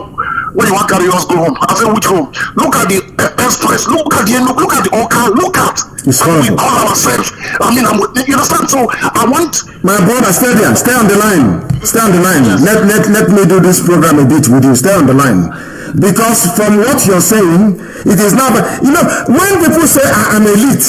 where you want to carry us go home? I said, which home? Look at the express. Look at the Oka. Look at It's horrible. We call ourselves. I mean, you understand? So I want my brother, stay there. Stay on the line. Stay on the line. Yes. Let me do this program a bit with you. Stay on the line. Because from what you're saying, it is not. You know, when people say I'm elite,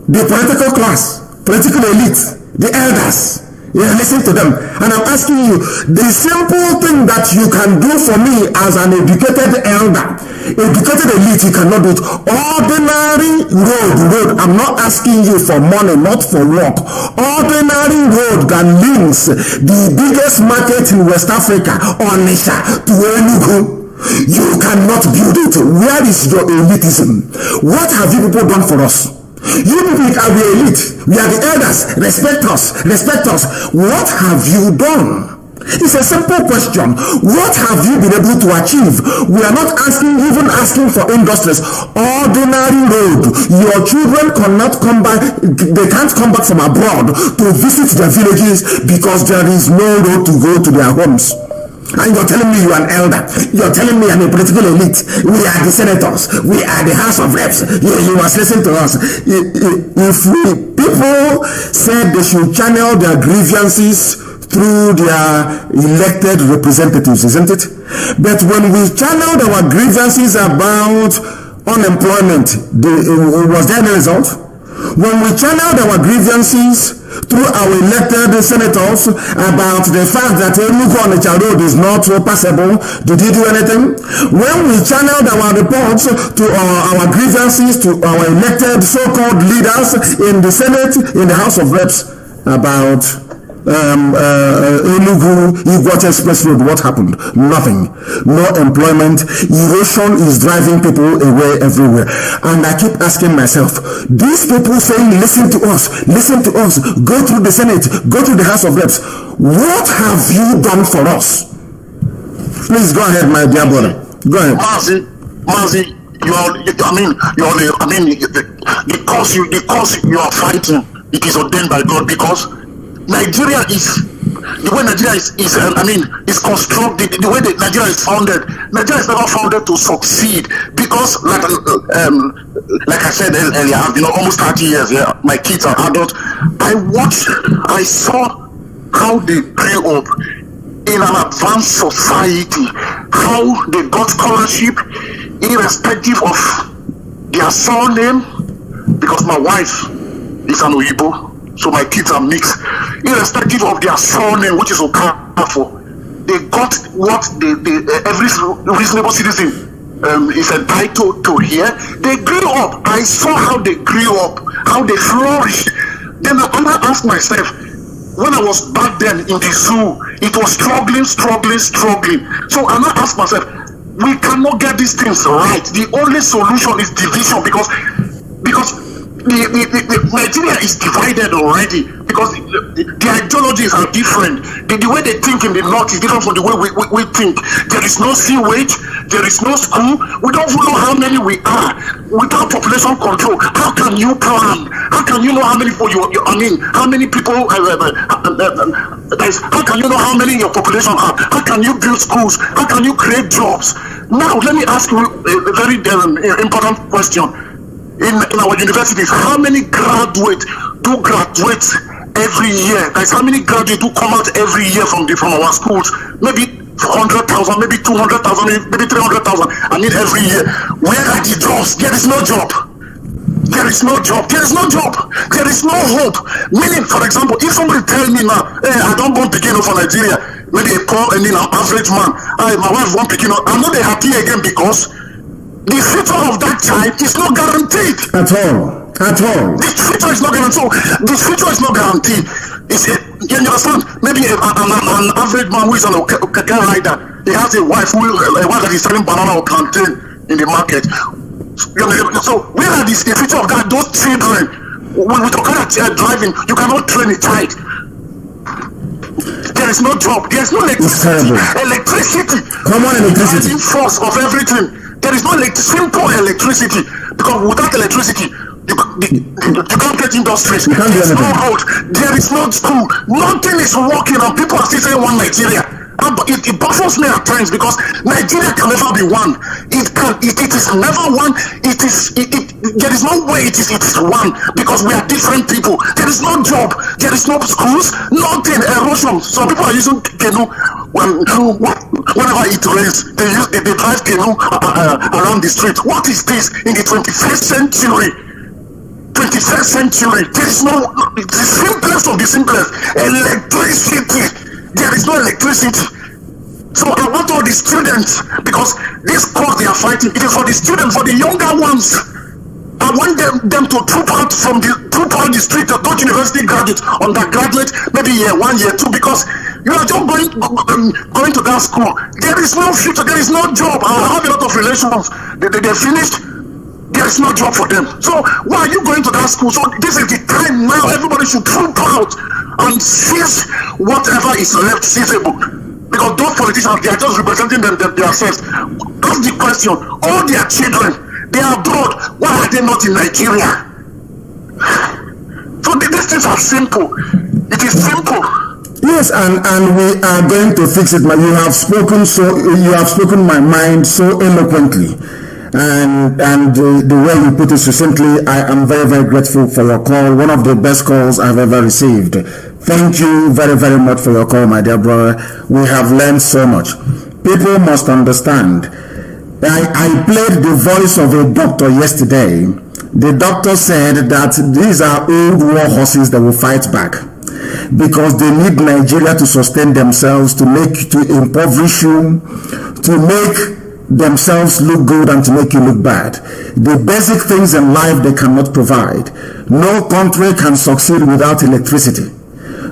the political class, political elite, the elders. Yeah, listen to them. And I'm asking you, the simple thing that you can do for me as an educated elder, educated elite, you cannot do it. Ordinary road. I'm not asking you for money, not for work. Ordinary road that links the biggest market in West Africa, Onitsha, to Enugu. You cannot build it. Where is your elitism? What have you people done for us? You people are the elite. We are the elders. Respect us. Respect us. What have you done? It's a simple question. What have you been able to achieve? We are not even asking for industries. Ordinary road. Your children cannot come back. They can't come back from abroad to visit their villages because there is no road to go to their homes. And you're telling me you're an elder. You're telling me I'm a political elite. We are the senators. We are the House of Reps. You must listen to us. If people said they should channel their grievances through their elected representatives, isn't it? But when we channeled our grievances about unemployment, was there any result? When we channeled our grievances through our elected senators about the fact that Enugu Onitsha road is not passable, did he do anything? When we channeled our reports to our grievances to our elected so-called leaders in the Senate, in the House of Reps about Enugu Igwata Express Road, what happened? Nothing. No employment. Erosion is driving people away everywhere. And I keep asking myself, these people saying listen to us, go through the Senate, go through the House of Reps, what have you done for us? Please go ahead, my dear brother. Go ahead. Mazi, the cause you are fighting, it is ordained by God, because Nigeria is the way Nigeria is constructed, the way that Nigeria is founded. Nigeria is never founded to succeed, because like I said earlier, I've been almost 30 years here. My kids are adults. I saw how they grew up in an advanced society, how they got scholarship irrespective of their surname, because my wife is an Oyibo. So my kids are mixed. Irrespective of their surname, which is Okafor, they got what every reasonable citizen is entitled to here. They grew up. I saw how they grew up, how they flourished. Then I asked myself, when I was back then in the zoo, it was struggling. So I asked myself, we cannot get these things right. The only solution is division, because the Nigeria is divided already, because the ideologies are different. The way they think in the north is different from the way we think. There is no sewage, there is no school. We don't know how many we are. Without population control, how can you plan? How can you know how many people how many people? How can you know how many your population are? How can you build schools? How can you create jobs? Now let me ask you a very important question. In our universities, how many graduates do graduate every year? That's how many graduates do come out every year from our schools? Maybe 100,000, maybe 200,000, maybe 300,000. I mean every year. Where are the jobs? There is no job. There is no job. There is no job. There is no hope. Meaning, for example, if somebody tell me now, hey, I don't want to begin for Nigeria, maybe a poor and an average man, my wife won't begin. I'm not happy again, because the future of that child is not guaranteed. At all. The future is not guaranteed. The future is not guaranteed. You understand? Maybe an average man who is an car rider, he has a wife that is selling banana or plantain in the market. So where are the future of that? Those children, with a car driving, you cannot train a child. There is no job. There is no electricity. Common electricity. Force of everything. There is no simple electricity, because without electricity, you can't get industries. There is no road. There is no school. Nothing is working, and people are still saying one Nigeria. It baffles me at times, because Nigeria can never be one. It is never one. It There is no way it is one, because we are different people. There is no job, there is no schools, nothing, erosion. Some people are using canoe whenever it rains. They drive canoe around the street. What is this in the 21st century? 21st century, there is no, the simplest of the simplest, electricity. There is no electricity. So I want all the students, because this cause they are fighting, it is for the students, for the younger ones. I want them to troop out the street, to touch university graduate, undergraduate, maybe year 1, year 2, because you are just going to that school. There is no future, there is no job. I have a lot of relations. They finished. There is no job for them. So why are you going to that school? So this is the time now. Everybody should troop out and seize whatever is left seizable. Because those politicians, they are just representing themselves. Ask the question, all their children, they are abroad. Why are they not in Nigeria? So these things are simple. It is simple. Yes, and we are going to fix it. You have spoken my mind so eloquently. And the way you put it succinctly, I am very, very grateful for your call. One of the best calls I've ever received. Thank you very, very much for your call, my dear brother. We have learned so much. People must understand. I played the voice of a doctor yesterday. The doctor said that these are old war horses that will fight back, because they need Nigeria to sustain themselves, to impoverish you, to make themselves look good and to make you look bad. The basic things in life they cannot provide. No country can succeed without electricity.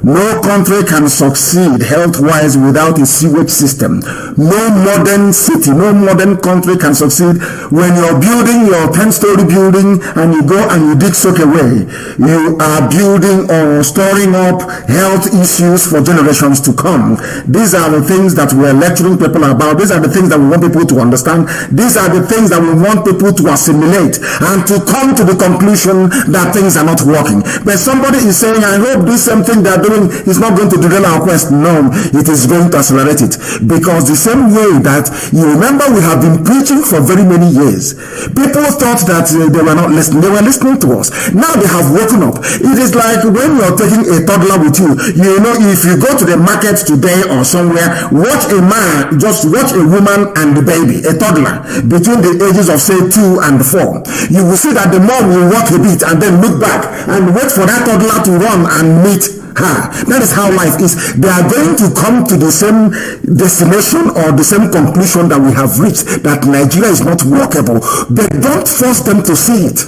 No country can succeed health-wise without a sewage system. No modern city, no modern country can succeed. When you're building your 10-story building and you go and you dig soak away, you are building or storing up health issues for generations to come. These are the things that we're lecturing people about. These are the things that we want people to understand. These are the things that we want people to assimilate and to come to the conclusion that things are not working. But somebody is saying, I hope this same thing they're doing is not going to derail our quest. No, it is going to accelerate it, because the same way that you remember we have been preaching for very many years, people thought that they were not listening. They were listening to us. Now they have woken up. It is like when you're taking a toddler with you. You know, if you go to the market today or somewhere, watch a man, just watch a woman and the baby, a toddler between the ages of say 2 and 4. You will see that the mom will walk a bit and then look back and wait for that toddler to run and meet her. That is how life is. They are going to come to the same destination or the same conclusion that we have reached, that Nigeria is not workable. But don't force them to see it.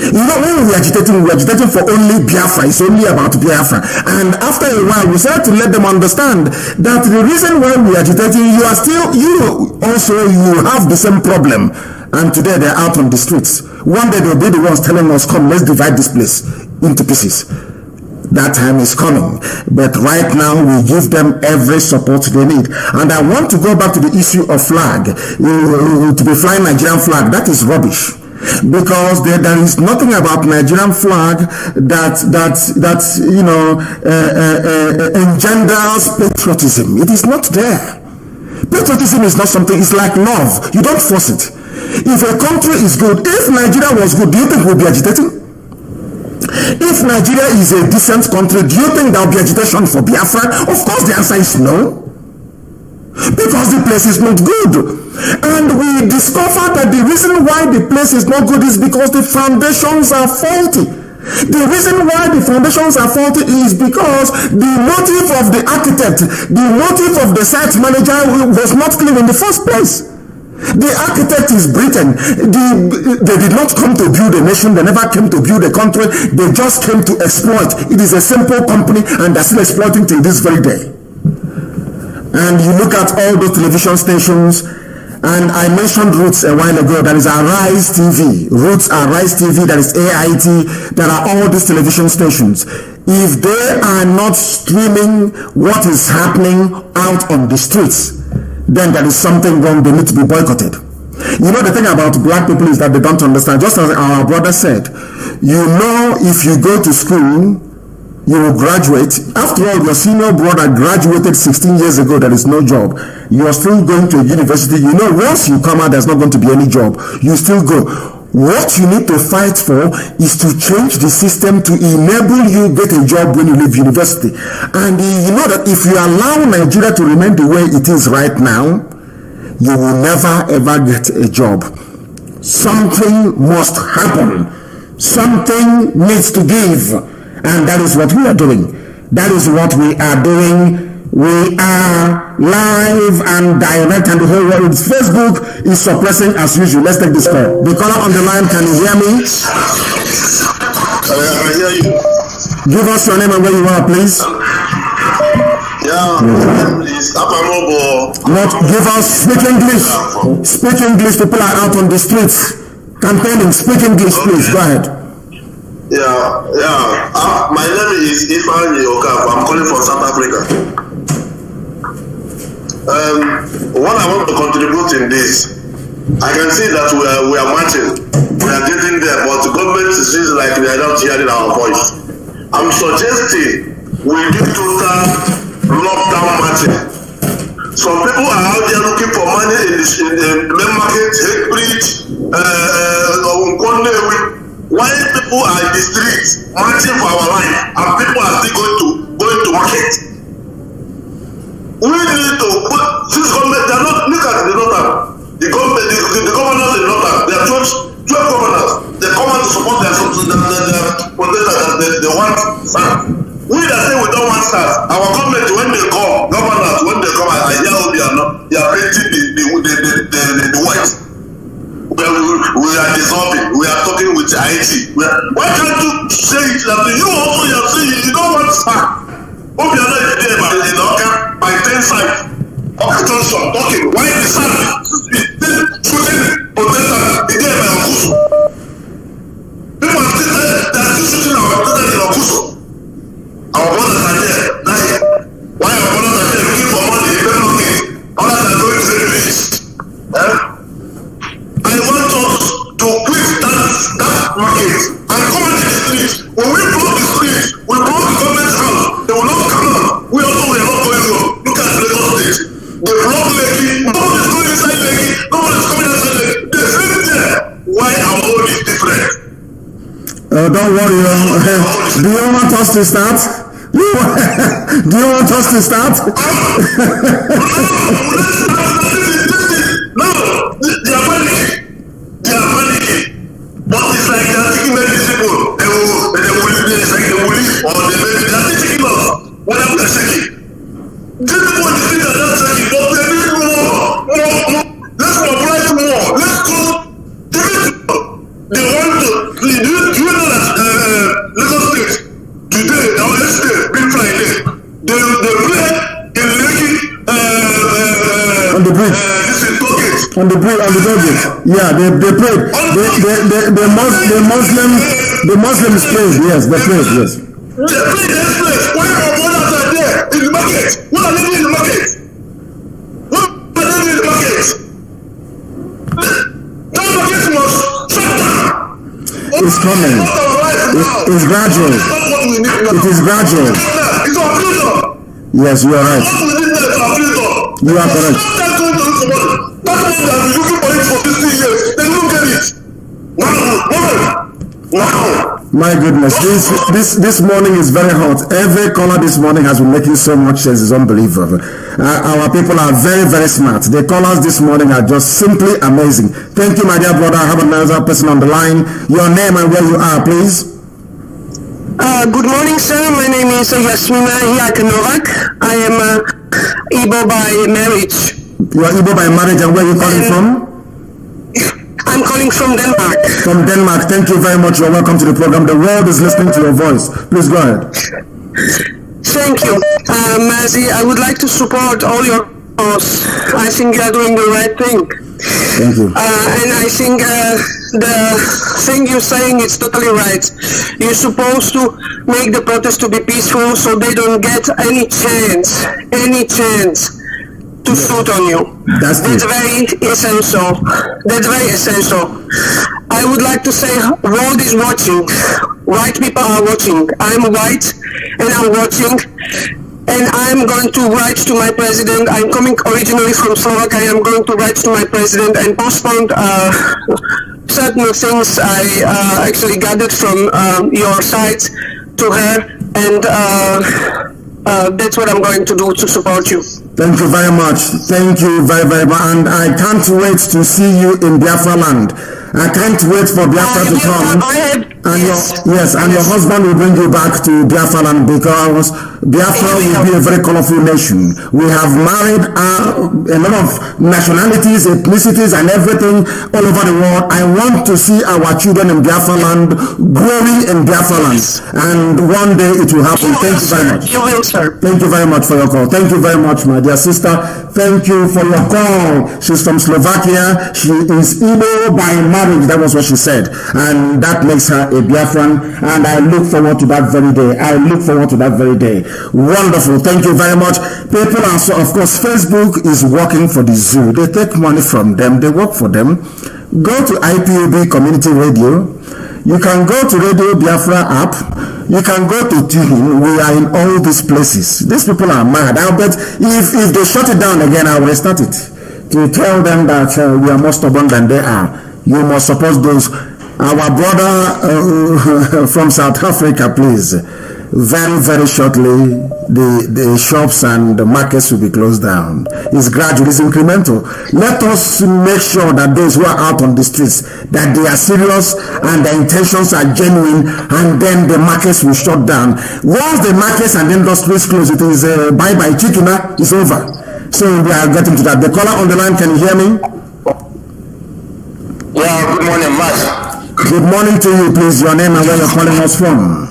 You know, when we're agitating for only Biafra. It's only about Biafra. And after a while, we start to let them understand that the reason why we're agitating, you have the same problem. And today they're out on the streets. One day they'll be the ones telling us, come, let's divide this place into pieces. That time is coming, but right now we give them every support they need. And I want to go back to the issue of flag, to be flying Nigerian flag. That is rubbish, because there is nothing about Nigerian flag that engenders patriotism. It is not there. Patriotism is not something. It's like love. You don't force it. If a country is good, if Nigeria was good, do you think we'll be agitating? If Nigeria is a decent country, do you think there will be agitation for Biafra? Of course, the answer is no. Because the place is not good. And we discovered that the reason why the place is not good is because the foundations are faulty. The reason why the foundations are faulty is because the motive of the architect, the motive of the site manager was not clear in the first place. The architect is Britain. They did not come to build a nation. They never came to build a country. They just came to exploit. It is a simple company, and they're still exploiting till this very day. And you look at all those television stations, and I mentioned Roots a while ago. There is Arise TV. Roots, Arise TV. There is AIT. There are all these television stations. If they are not streaming what is happening out on the streets, then there is something wrong. They need to be boycotted. You know, the thing about black people is that they don't understand. Just as our brother said, you know, if you go to school, you will graduate. After all, your senior brother graduated 16 years ago. There is no job. You are still going to a university. You know, once you come out, there's not going to be any job. You still go. What you need to fight for is to change the system to enable you get a job when you leave university. And you know that if you allow Nigeria to remain the way it is right now, you will never ever get a job. Something must happen. Something needs to give. And that is what we are doing. That is what we are doing. We are live and direct, and the whole world. Facebook is suppressing as usual. Let's take this call. The caller on the line, can you hear me? I hear you. Give us your name and where you are, please. Yeah, my name is Apamobo. Not give us, speak English. Speak English. People are out on the streets campaigning. Speak English, please. Go ahead. Yeah. My name is Ifeanyi Okafor. I'm calling from South Africa. What I want to contribute in this, I can see that we are marching, we are getting there, but the government seems like they are not hearing our voice. I'm suggesting we do total lockdown marching. Some people are out there looking for money in the main market, hate bridge, why people are in the streets marching for our life, and people are still going to market? We need to put this government. They are not. Look at the northern. The government, the governors in northern. There are 12 governors. They come out to support their protesters. They want SARS. We that say we don't want SARS. Our government, when they come, governors, when they come, I hear they are not. They are painting the white. We are dissolving. We are talking with IT. Why can't you say it that you also are saying you don't want SARS? Obiano is there by 10 sides. Johnson talking. Why the sun shooting protesters is there by Okuso? People are still there. They are still shooting our protesters in Okuso. Our brothers are there dying. Why our brothers are there looking for money? They don't know it. Others are going to the beach. I want us to quit that market and come into the street. When we block the street, we block the government's house. They will not come out. We also will not going on. Look at Lagos State. They block Lekki. Nobody is going inside Lekki. Nobody is coming outside Lekki. They sit there. Why our own is different? Don't worry. Do you want us to start? Do you want us to start? No, they are panicking. But it's like they are taking medicine. They will leave, or they are taking us. Whatever they're taking. These people in the street are not taking, but they need more. Let's mobilize more. Let's go. They want to. Do you know that Lagos State today, our yesterday, Big Friday, they play in Lekki on the bridge. This is Togate. On the bridge, yeah, they prayed. The Muslims prayed. Yes, they prayed. Yes. They play in this place. Why our brothers are there in the market? What are they doing in the market? That market must shut down. It's coming. It's gradual. It is gradual. It's our future. Yes, you are right. What we need is our future. You are correct. That's going to look for money. That's why they have been looking for it for 50 years. They don't get it. Now. My goodness, this morning is very hot. Every caller this morning has been making so much sense. It's unbelievable. Our people are very, very smart. The callers this morning are just simply amazing. Thank you, my dear brother. I have another person on the line. Your name and where you are, please. Good morning, sir. My name is Mazi Nnamdi Kanu Oct. I am IPOB by marriage. You are IPOB by marriage, and where are you calling from? I'm calling from Denmark. From Denmark. Thank you very much. You're welcome to the program. The world is listening to your voice. Please go ahead. Thank you. Mazi, I would like to support all your cause. I think you are doing the right thing. Thank you. And I think the thing you're saying is totally right. You're supposed to make the protest to be peaceful so they don't get any chance to shoot on you. That's very essential. That's very essential. I would like to say, world is watching. White people are watching. I'm white, and I'm watching. And I'm going to write to my president. I'm coming originally from Slovakia. I'm going to write to my president and postpone certain things I actually gathered from your site to her, and that's what I'm going to do to support you. Thank you very much. Thank you very, very much. And I can't wait to see you in Biafra land. I can't wait for Biafra to come. And your husband will bring you back to Biafra land, because Biafra will be a very colorful nation. We have married a lot of nationalities, ethnicities, and everything all over the world. I want to see our children in Biafra land growing in Biafra land. And one day it will happen. Thank you very much. You will, sir. Thank you very much for your call. Thank you very much, my dear sister. Thank you for your call. She's from Slovakia. She is Igbo by marriage. That was what she said. And that makes her a Biafran. And I look forward to that very day. I look forward to that very day. Wonderful. Thank you very much. People are so, of course, Facebook is working for the zoo. They take money from them. They work for them. Go to IPOB Community Radio. You can go to Radio Biafra app. You can go to TuneIn. We are in all these places. These people are mad. I'll bet if they shut it down again, I will restart it to tell them that we are more stubborn than they are. You must support those. Our brother from South Africa, please. Very, very shortly, the shops and the markets will be closed down. It's gradual, it's incremental. Let us make sure that those who are out on the streets, that they are serious and their intentions are genuine, and then the markets will shut down. Once the markets and the industries close, it is bye-bye chicken, it's over. So we are getting to that. The caller on the line, can you hear me? Yeah, good morning, Mazi. Good morning to you, please. Your name and where you're calling us from.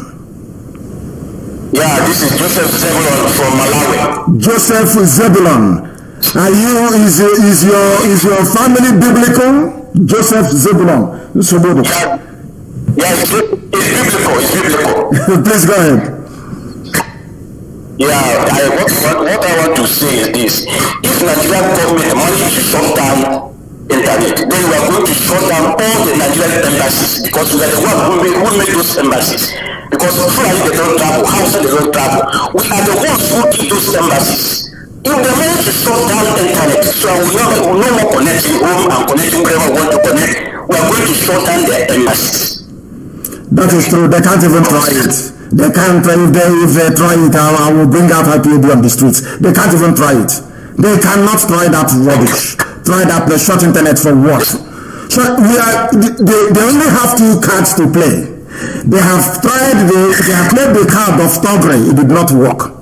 Yeah, this is Joseph Zebulon from Malawi. Joseph Zebulon. Are you, is your family biblical? Joseph Zebulon. Yeah, it's biblical. Please go ahead. Yeah, what I want to say is this. If Nigerian government managed to shut down internet, then we are going to shut down all the Nigerian embassies, because we are the one who made those embassies. Because Fulani they don't travel, Hausa they don't travel. We are the ones who did those embassies. If they manage to shut down internet, so we will no more connecting home and connecting wherever we want to connect, we are going to shut down their embassies. That is true. They can't even try it. They can't try it. If they try it, I will bring out IPOB on the streets. They can't even try it. They cannot try that rubbish. Try that short internet for what? So they only have two cards to play. They have played the card of Togre, it did not work.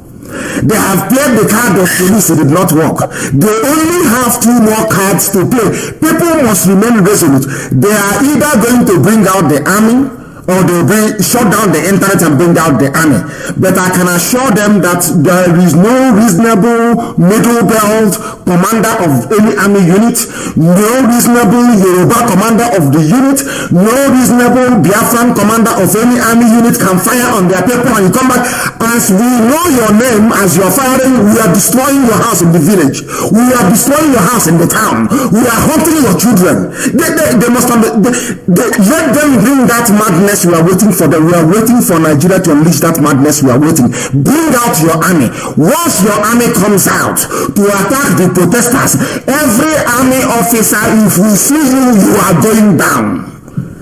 They have played the card of police, it did not work. They only have two more cards to play. People must remain resolute. They are either going to bring out the army, or they will shut down the internet and bring out the army. But I can assure them that there is no reasonable middle belt commander of any army unit, no reasonable Yoruba commander of the unit, no reasonable Biafran commander of any army unit can fire on their people and you come back. As we know your name, as you are firing, we are destroying your house in the village. We are destroying your house in the town. We are hunting your children. They must let them bring that madness. We are waiting for them. We are waiting for Nigeria to unleash that madness. We are waiting. Bring out your army. Once your army comes out to attack the protesters, every army officer, if we see you, you are going down.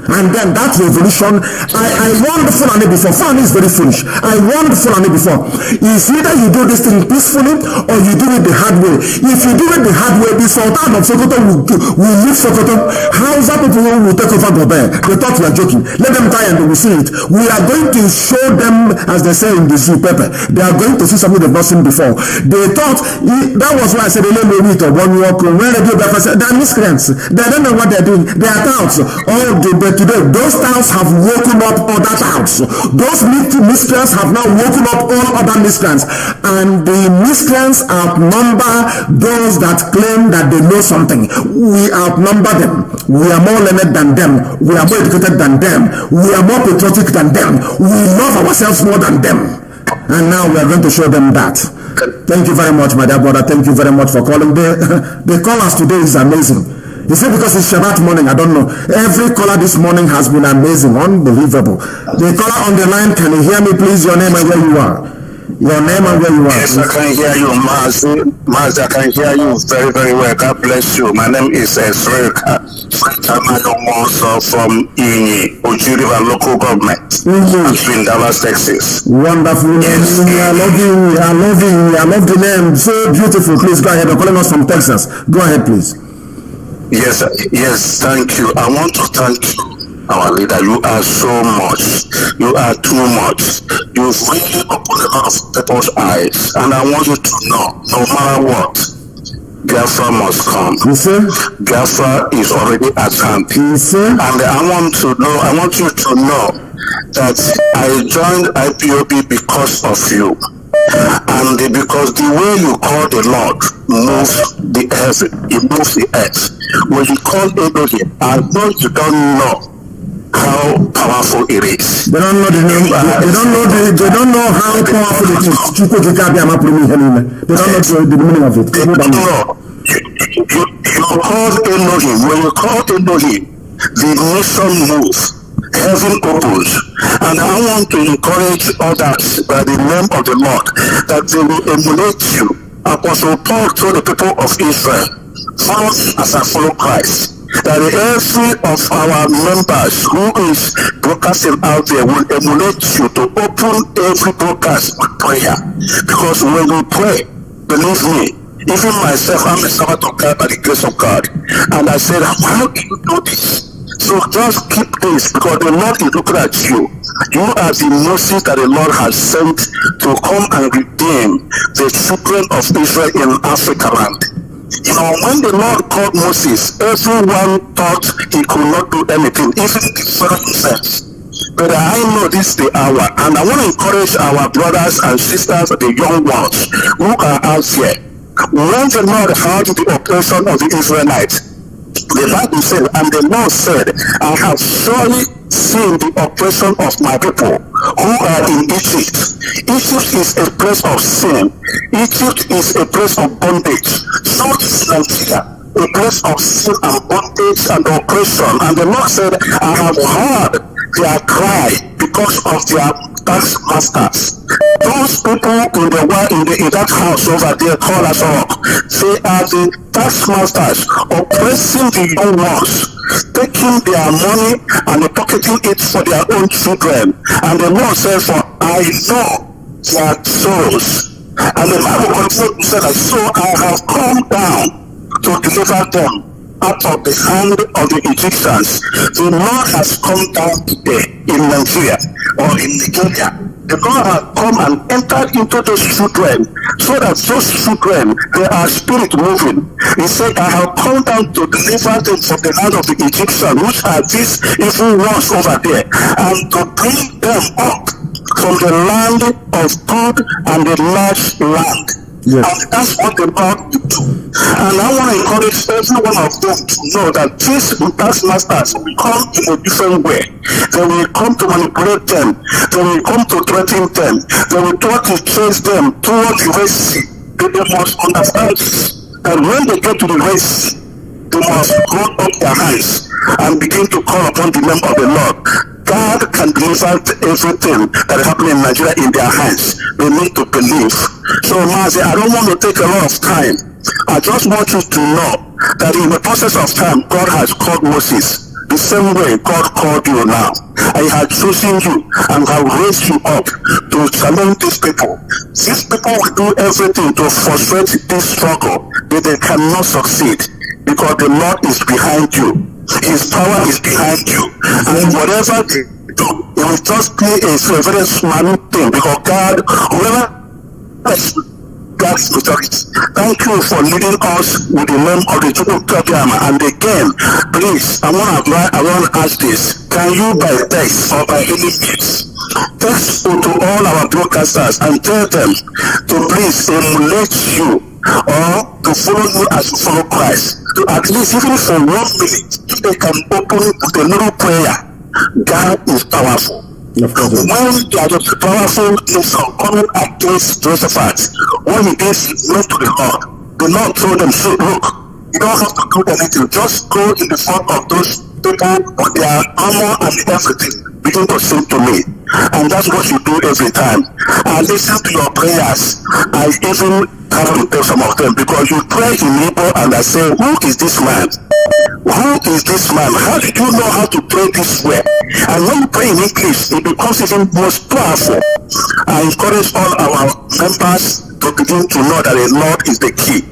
And then that revolution, I warned Fulani before. Fulani is very foolish. I warned Fulani before. It's either you do this thing peacefully or you do it the hard way. If you do it the hard way, the Sultan of Sokoto will leave Sokoto. Hausa people will take over Gobe. They thought we are joking. Let them die and they will see it. We are going to show them, as they say in the zoo paper, they are going to see something they've not seen before. They thought, that was why I said, when they do Biafra, they are miscreants. They don't know what they are doing. They are touts. Today, those towns have woken up other towns. Those miscreants have now woken up all other miscreants. And the miscreants outnumber those that claim that they know something. We outnumber them. We are more learned than them. We are more educated than them. We are more patriotic than them. We love ourselves more than them. And now we are going to show them that. Thank you very much, my dear brother. Thank you very much for calling. The callers today is amazing. Is it because it's Shabbat morning? I don't know. Every caller this morning has been amazing, unbelievable. The caller on the line, can you hear me, please? Your name and where you are. Your name and where you are. Yes, I can hear you, Mazi. Mazi, I can hear you very, very well. God bless you. My name is Sreka from Oji River local government in Dallas, Texas. Wonderful. Yes. I love you. I love the name. So beautiful. Please go ahead. You're calling us from Texas. Go ahead, please. Yes, yes, thank you. I want to thank you, our leader. You are so much. You are too much. You've really opened a lot of people's eyes. And I want you to know, no matter what, Biafra must come. Yes, sir. Biafra is already at hand. Yes, sir. And I want you to know that I joined IPOB because of you. And because the way you call the Lord moves the heaven, it moves the earth. When you call Elohim, I know you don't know how powerful it is. They don't know the name. They don't know how powerful it is. They don't know the meaning of it. They don't know. You call Elohim. When you call Elohim, the nation moves. Heaven opens, and I want to encourage others by the name of the Lord that they will emulate you. Apostle Paul told the people of Israel, follow as I follow Christ. That every of our members who is broadcasting out there will emulate you to open every broadcast with prayer. Because when we pray, believe me, even myself, I'm a servant of God by the grace of God. And I said, how do you do this? So just keep this, because the Lord is looking at you. You are the Moses that the Lord has sent to come and redeem the children of Israel in Africa land. You know, when the Lord called Moses, everyone thought he could not do anything, even the Pharaoh himself. But I know this is the hour, and I want to encourage our brothers and sisters, the young ones who are out here. When the Lord heard the oppression of the Israelites, the Bible said, and the Lord said, I have surely seen the oppression of my people who are in Egypt. Egypt is a place of sin. Egypt is a place of bondage. So is Nigeria, a place of sin and bondage and oppression. And the Lord said, I have heard their cry because of their tax masters. Those people in that house over there call us up. They are the tax masters oppressing the young ones, taking their money and pocketing it for their own children. And the Lord said, for I know their souls. And the Bible continues to say that, so I have come down to deliver them out of the hand of the Egyptians. The Lord has come down today in Nigeria or in Nigeria. The Lord has come and entered into those children, so that those children, they are spirit moving. He said, I have come down to deliver them from the hand of the Egyptians, which are these evil ones over there, and to bring them up from the land of good and the large land. Yes. And that's what the Lord will do. And I want to encourage every one of them to know that these tax masters will come in a different way. They will come to manipulate them. They will come to threaten them. They will try to chase them towards the Red Sea. They must understand this. And when they get to the Red Sea, they must hold up their hands and begin to call upon the name of the Lord. God can deliver everything that is happening in Nigeria in their hands. They need to believe. So Mazi, I don't want to take a lot of time. I just want you to know that in the process of time, God has called Moses the same way God called you now. And he has chosen you and have raised you up to challenge these people. These people will do everything to frustrate this struggle, but they cannot succeed because the Lord is behind you. His power is behind you. And whatever they do, it will just be a very small thing, because God, whoever God's authority. Thank you for leading us with the name of the Chukwu Kabiama. And again, please, I want to ask this. Can you by text or by any means text to all our broadcasters and tell them to please emulate you, or to follow you as you follow Christ? To at least, even for 1 minute, if they can open with a little prayer. God is powerful. When they are the powerful nation coming against Josephat, when he went to the Lord told them, so look, you don't have to do anything, just go in the front of those people with their armor and everything, begin to sing to me. And that's what you do every time. I listen to your prayers. I even have to tell some of them, because you pray in Igbo and I say, who is this man? who is this man? How did you know how to pray this way? And when you pray in English, it becomes even most powerful. I encourage all our members to begin to know that the Lord is the key.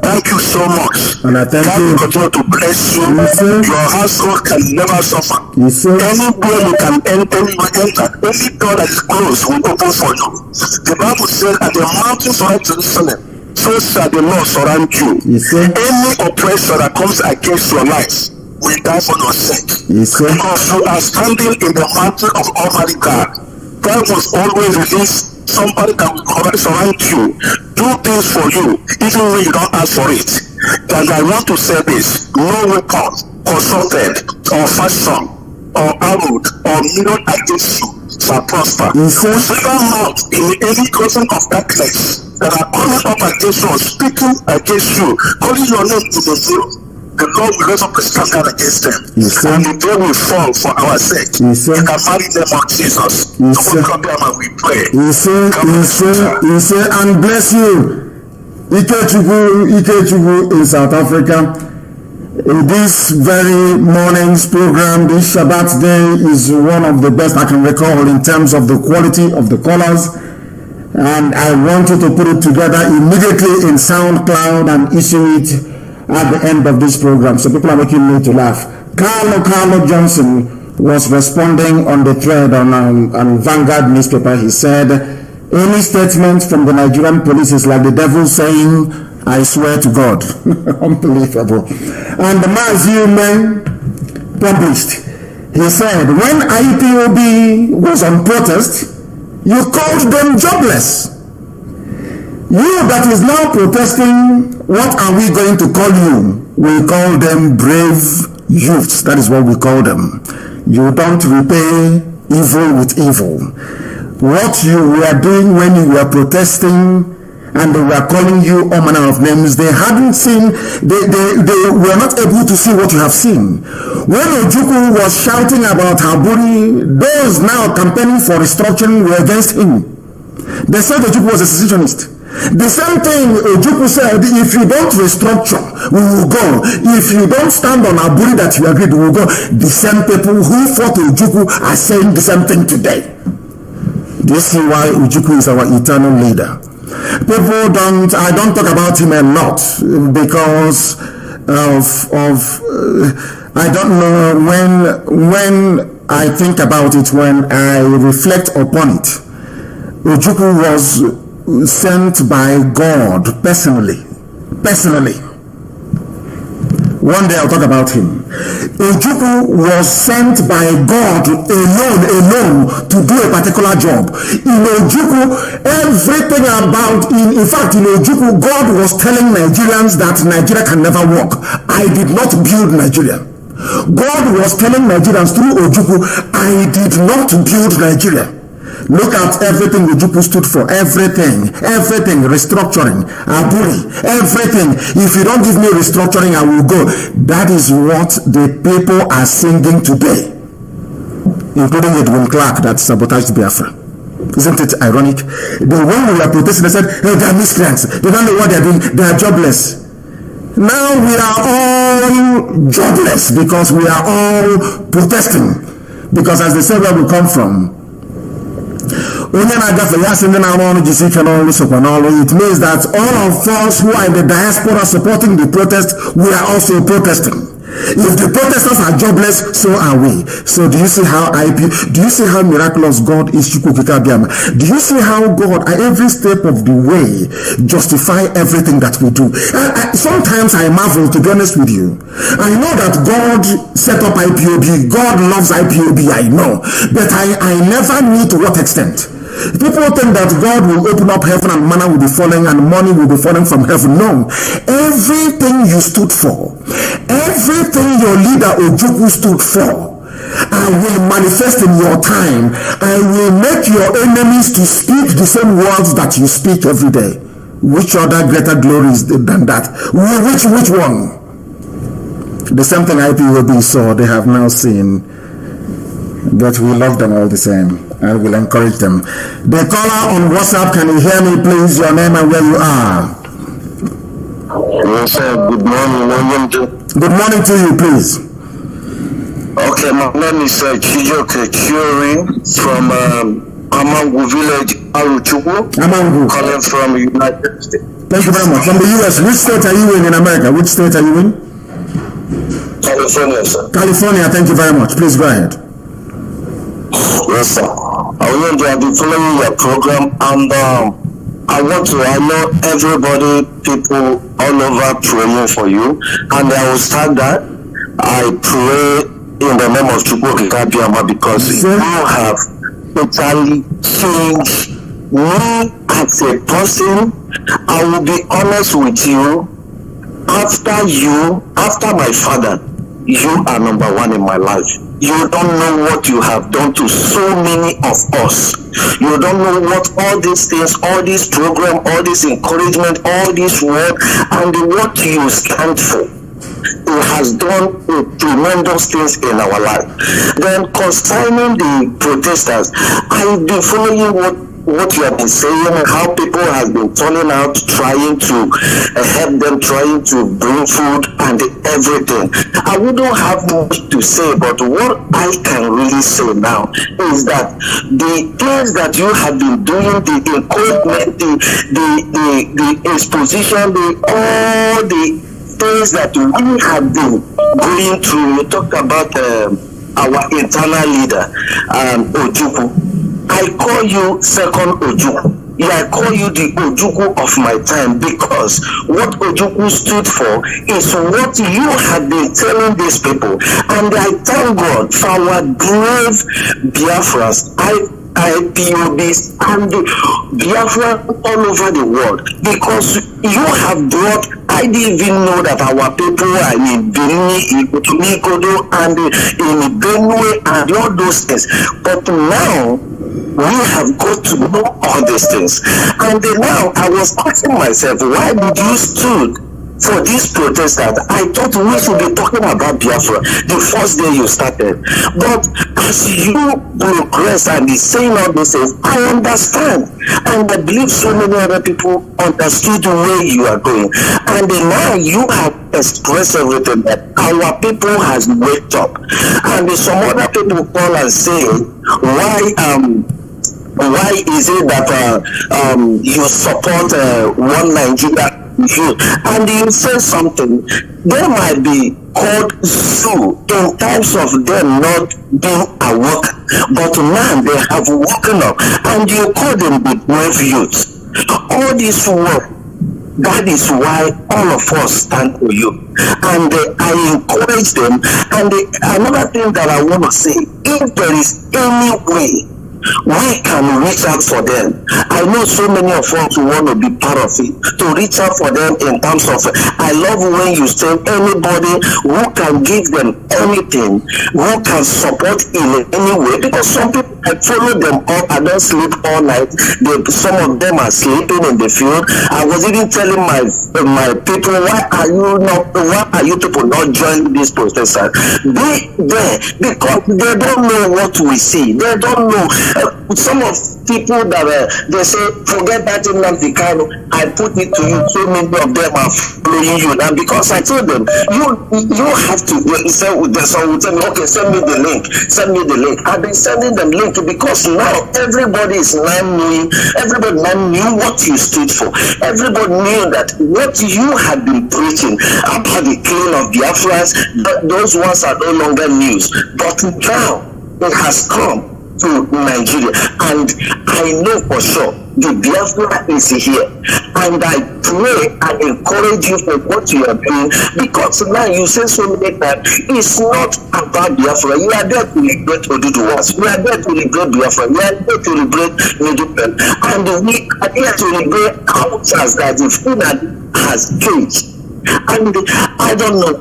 Thank you so much. And I thank you. Continue to bless you. Your household can never suffer. Anywhere you can enter, any door that is closed will open for you. The Bible says, at the mountains of Jerusalem, so shall the Lord surround you. Any oppressor that comes against your life will die for your sake. Because you are standing in the mountain of Almighty God. God must always release somebody that will surround you, do things for you, even when you don't ask for it. And I want to say this: no weapon consulted or fashioned or arrowed or mirrored against you shall prosper. Whatever mouth in any closing of darkness that are coming up against you or speaking against you, calling your name to the zero, the Lord will raise up a standard against them. And the day will fall for our sake. You can marry them on Jesus. Come here and we pray. And bless you. Ikechugu in South Africa. This very morning's program, this Shabbat day, is one of the best I can recall in terms of the quality of the callers. And I want you to put it together immediately in SoundCloud and issue it at the end of this program, so people are making me to laugh. Carlo Johnson was responding on the thread on Vanguard newspaper. He said, any statement from the Nigerian police is like the devil saying, I swear to God. Unbelievable. And the Mazi Nnamdi published, he said, when IPOB was on protest, you called them jobless. You that is now protesting, what are we going to call you? We call them brave youths. That is what we call them. You don't repay evil with evil. What you were doing when you were protesting and they were calling you all manner of names, they hadn't seen, they were not able to see what you have seen. When Ojukwu was shouting about Haburi, those now campaigning for restructuring were against him. They said Ojukwu was a secessionist. The same thing Ojukwu said, if you don't restructure, we will go. If you don't stand on Aburi that you agreed, we will go. The same people who fought Ojukwu are saying the same thing today. Do you see why Ojukwu is our eternal leader? People I don't talk about him a lot because I don't know when I think about it, when I reflect upon it. Ojukwu was sent by God personally. One day I'll talk about him. Ojukwu was sent by God alone to do a particular job. In Ojukwu, everything about, in fact, in Ojukwu, God was telling Nigerians that Nigeria can never work. I did not build Nigeria. God was telling Nigerians through Ojukwu, I did not build Nigeria. Look at everything Ojukwu stood for. Everything, restructuring, Aburi, everything. If you don't give me restructuring, I will go. That is what the people are singing today, including Edwin Clark that sabotaged Biafra. Isn't it ironic? When we were protesting, they said, hey, they are miscreants. They don't know what they are doing. They are jobless. Now we are all jobless because we are all protesting. Because as they say, where we come from, it means that all of us who are in the diaspora supporting the protest, we are also protesting. If the protesters are jobless, so are we. So do you see how miraculous God is? Do you see how God at every step of the way justify everything that we do? Sometimes I marvel, to be honest with you. I know that God set up IPOB. God loves IPOB, I know. But I never knew to what extent. People think that God will open up heaven and manna will be falling and money will be falling from heaven. No. Everything you stood for, everything your leader Ojukwu stood for, I will manifest in your time. I will make your enemies to speak the same words that you speak every day. Which other greater glory is than that? Which one? The same thing IPOB saw, they have now seen. But we love them all the same. I will encourage them. The caller on WhatsApp, can you hear me, please? Your name and where you are. Yes, sir. Good morning. Good morning to you, please. Okay, my name is Chijoke Chiori from Amangu village, Aruchukwu. Amangu. Calling from United States. Thank you very much. From the US, which state are you in America? Which state are you in? California, sir. California, thank you very much. Please go ahead. Yes, sir. I want to be following your program, and I know everybody, people all over praying for you, and I will start that. I pray in the name of Chukwu Kikabiyama, because you have totally changed me as a person. I will be honest with you. After my father, you are number one in my life. You don't know what you have done to so many of us. You don't know what all these things, all this program, all this encouragement, all this work, and what you stand for. It has done tremendous things in our life. Then concerning the protesters, I've been following what you have been saying, how people have been turning out, trying to help them, trying to bring food and everything. I wouldn't have much to say, but what I can really say now is that the things that you have been doing, the encouragement, the exposition, all the things that we have been going through. You talked about our internal leader, Ojukwu. I call you second Ojukwu. Yeah, I call you the Ojukwu of my time, because what Ojukwu stood for is what you have been telling these people. And I thank God for our brave Biafras, IPOBs, and Biafra all over the world, because you have brought, I didn't even know that our people are in Benin, in Kodo, and in Benue, and all those things. But now, we have got to know all these things. And now I was asking myself, why did you stood for this protest? That I thought we should be talking about Biafra the first day you started. But as you progress and is saying all these things, I understand. And I believe so many other people understood where you are going. And now you have expressed everything that our people has waked up. And some other people call and say, why is it that you support one Nigeria? And you say something, they might be called Zoo in times of them not being awoke, but now they have woken up, and you call them the brave youth. All this work, that is why all of us stand for you, and I encourage them. And another thing that I want to say, if there is any way we can reach out for them. I know so many of us want to be part of it, to reach out for them in terms of, I love when you say anybody who can give them anything, who can support in any way, because some people, I follow them up, I don't sleep all night. Some of them are sleeping in the field. I was even telling my people, why are you people not joining this protest? They there because they don't know what we see. They don't know. Some of people that they say, forget that Nnamdi Kanu, I put it to you, so many of them are following you. And because I told them, you have to say, someone will tell me, okay, send me the link. I've been sending them link because now everybody is now knowing, everybody now knew what you stood for. Everybody knew that what you had been preaching about the killing of Biafrans, those ones are no longer news. But now it has come to Nigeria, and I know for sure the Biafra is here, and I pray and encourage you for what you are doing, because now you say so many times, it's not about Biafra. You are there to liberate Oduduwas, we are there to liberate Biafra, we are there to liberate Middleton, and we are there to liberate outsiders that the Fulani has caged. And I don't know.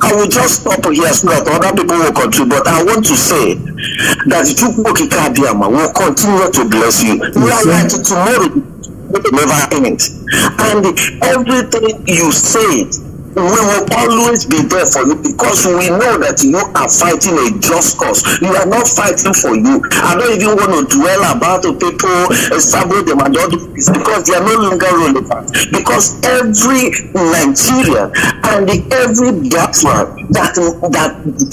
I will just stop here so that other people will contribute. But I want to say that Chukwu Kikabiyama will continue to bless you. You are right, tomorrow will never end. And everything you say we will always be there for you because we know that you are fighting a just cause. You are not fighting for you. I don't even want to dwell about the people, establish them and all this because they are no longer relevant. Because every Nigerian and every Biafra that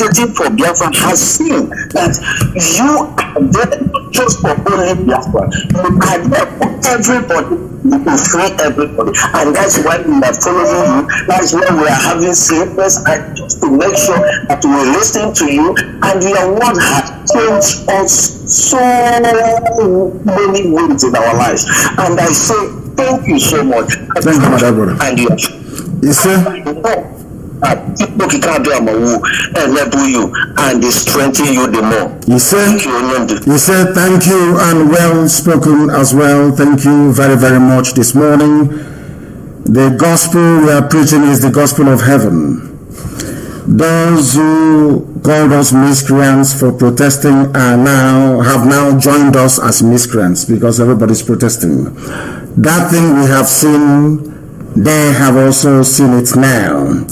voting for Biafra has seen that you are there just for only Biafra. You are there for everybody. You can free everybody, and that's why we are following you. That's why we are having sleepless nights just to make sure that we are listening to you. And your word has changed us so many ways in our lives. And I say thank you so much. Thank you, my brother. And you see. People can enable you and strengthen you the more. You said thank you and well spoken as well. Thank you very, very much this morning. The gospel we are preaching is the gospel of heaven. Those who called us miscreants for protesting have now joined us as miscreants because everybody's protesting. That thing we have seen, they have also seen it now.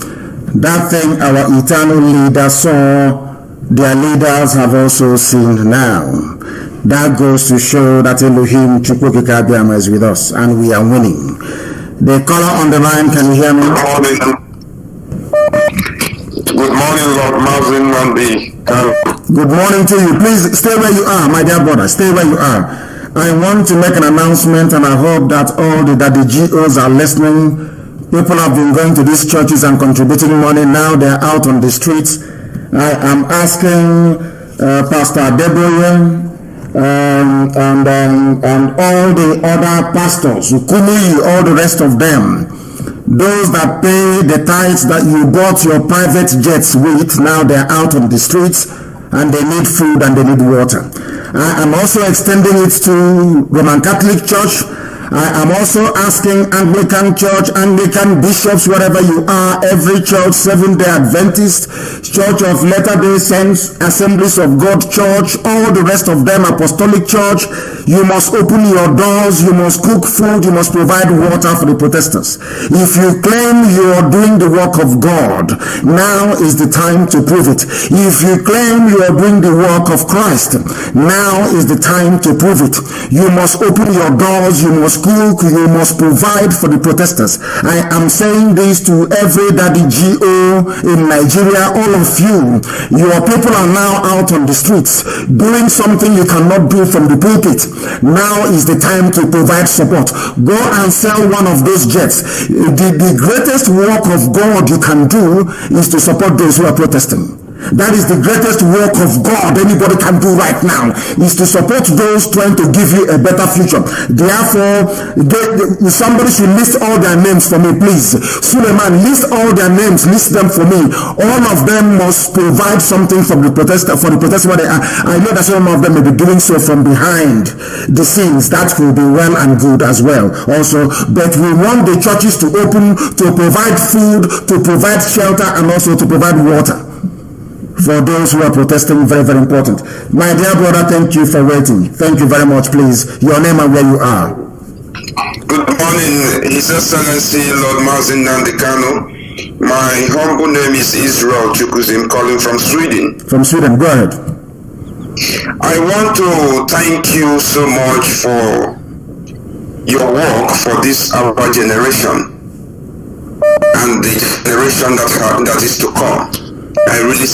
That thing our eternal leader saw, their leaders have also seen now. That goes to show that Elohim Chukwukikabiyama is with us and we are winning. The caller on the line, can you hear me? Good morning, Lord Mazi Nnamdi Kanu. Good morning to you. Please stay where you are, my dear brother. Stay where you are. I want to make an announcement and I hope that all the daddy GOs are listening. People have been going to these churches and contributing money. Now they're out on the streets. I am asking Pastor Deboye and all the other pastors, Ukumi, all the rest of them, those that pay the tithes that you bought your private jets with, now they're out on the streets and they need food and they need water. I am also extending it to Roman Catholic Church. I am also asking Anglican Church, Anglican bishops, wherever you are, every church, Seventh-day Adventist, Church of Latter-day Saints, Assemblies of God Church, all the rest of them, Apostolic Church, you must open your doors, you must cook food, you must provide water for the protesters. If you claim you are doing the work of God, now is the time to prove it. If you claim you are doing the work of Christ, now is the time to prove it. You must open your doors, you must cook, you must provide for the protesters. I am saying this to every daddy GO in Nigeria, all of you. Your people are now out on the streets doing something you cannot do from the pulpit. Now is the time to provide support. Go and sell one of those jets. The greatest work of God you can do is to support those who are protesting. That is the greatest work of God anybody can do right now, is to support those trying to give you a better future. Therefore, somebody should list all their names for me, please. Suleiman, list all their names, list them for me. All of them must provide something for the protester where they are. I know that some of them may be doing so from behind the scenes. That will be well and good as well also. But we want the churches to open, to provide food, to provide shelter, and also to provide water for those who are protesting. Very, very important. My dear brother, thank you for waiting. Thank you very much. Please, your name and where you are. Good morning, His Excellency Lord Mazi Nnamdi Kanu. My humble name is Israel Chukuzim, calling from Sweden. From Sweden, go ahead. I want to thank you so much for your work for this our generation and the generation that is to come. I really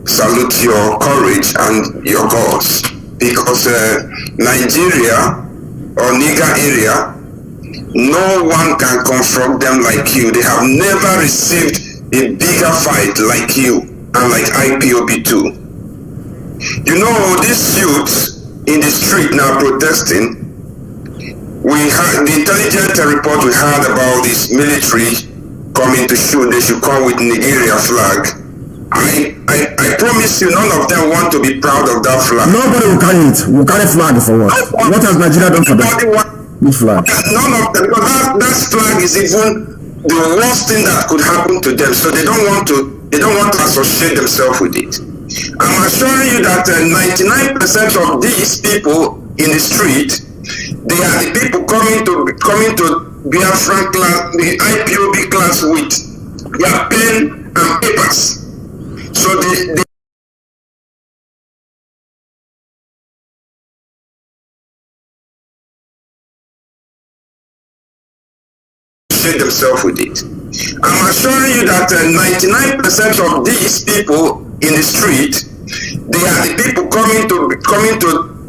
salute your courage and your goals, because Nigeria or Niger area, no one can confront them like you. They have never received a bigger fight like you and like IPOB too. You know, these youths in the street now protesting, we had the intelligence report we had about this military coming to shoot. They should come with Nigeria flag. I promise you, none of them want to be proud of that flag. Nobody will carry it. Will carry flag for what? What has Nigeria done for them? Which flag? None of them, because that flag is even the worst thing that could happen to them. So they don't want to associate themselves with it. I'm assuring you that 99% of these people in the street, They are the people coming to Biafra class, the IPOB class with their pen and papers. So they themselves with it. I'm assuring you that 99% of these people in the street, they are the people coming to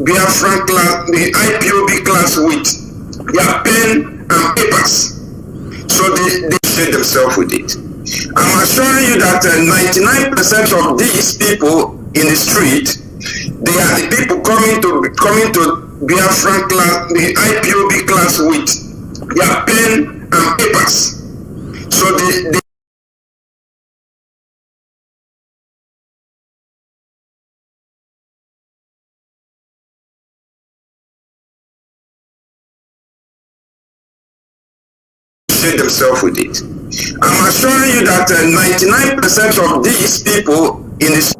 Biafra class, the IPOB class with their pen and papers. So they share themselves with it. I'm assuring you that 99% of these people in the street, they are the people coming to Biafra class, the IPOB class with their pen and papers. So they share themselves with it. I'm assuring you that 99% of these people in this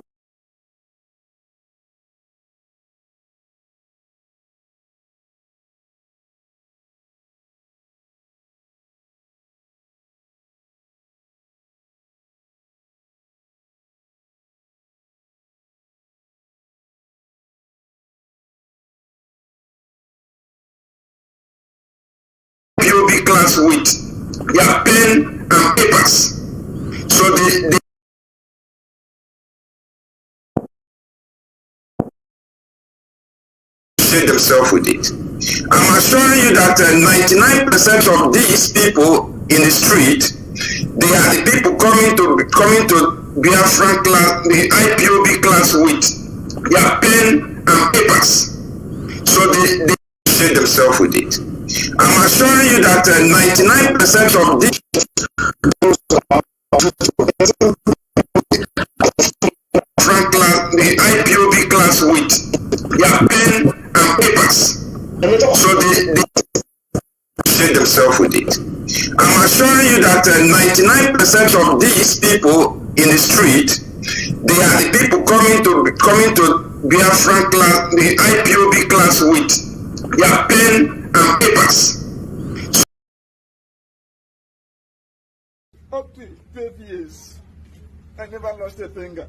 IPOB class with their pen and papers. So they share themselves with it. I'm assuring you that 99% of these people in the street, they are the people coming to Biafra class, the IPOB class with their pen and papers. So they share themselves with it. I'm assuring you that 99% of these class, the IPOB class with their pen and papers. So they share themselves with it. I'm assuring you that 99% of these people in the street, they are the people coming to Biafra class, the IPOB class with their pen and papers. Up to 12 years, I never lost a finger.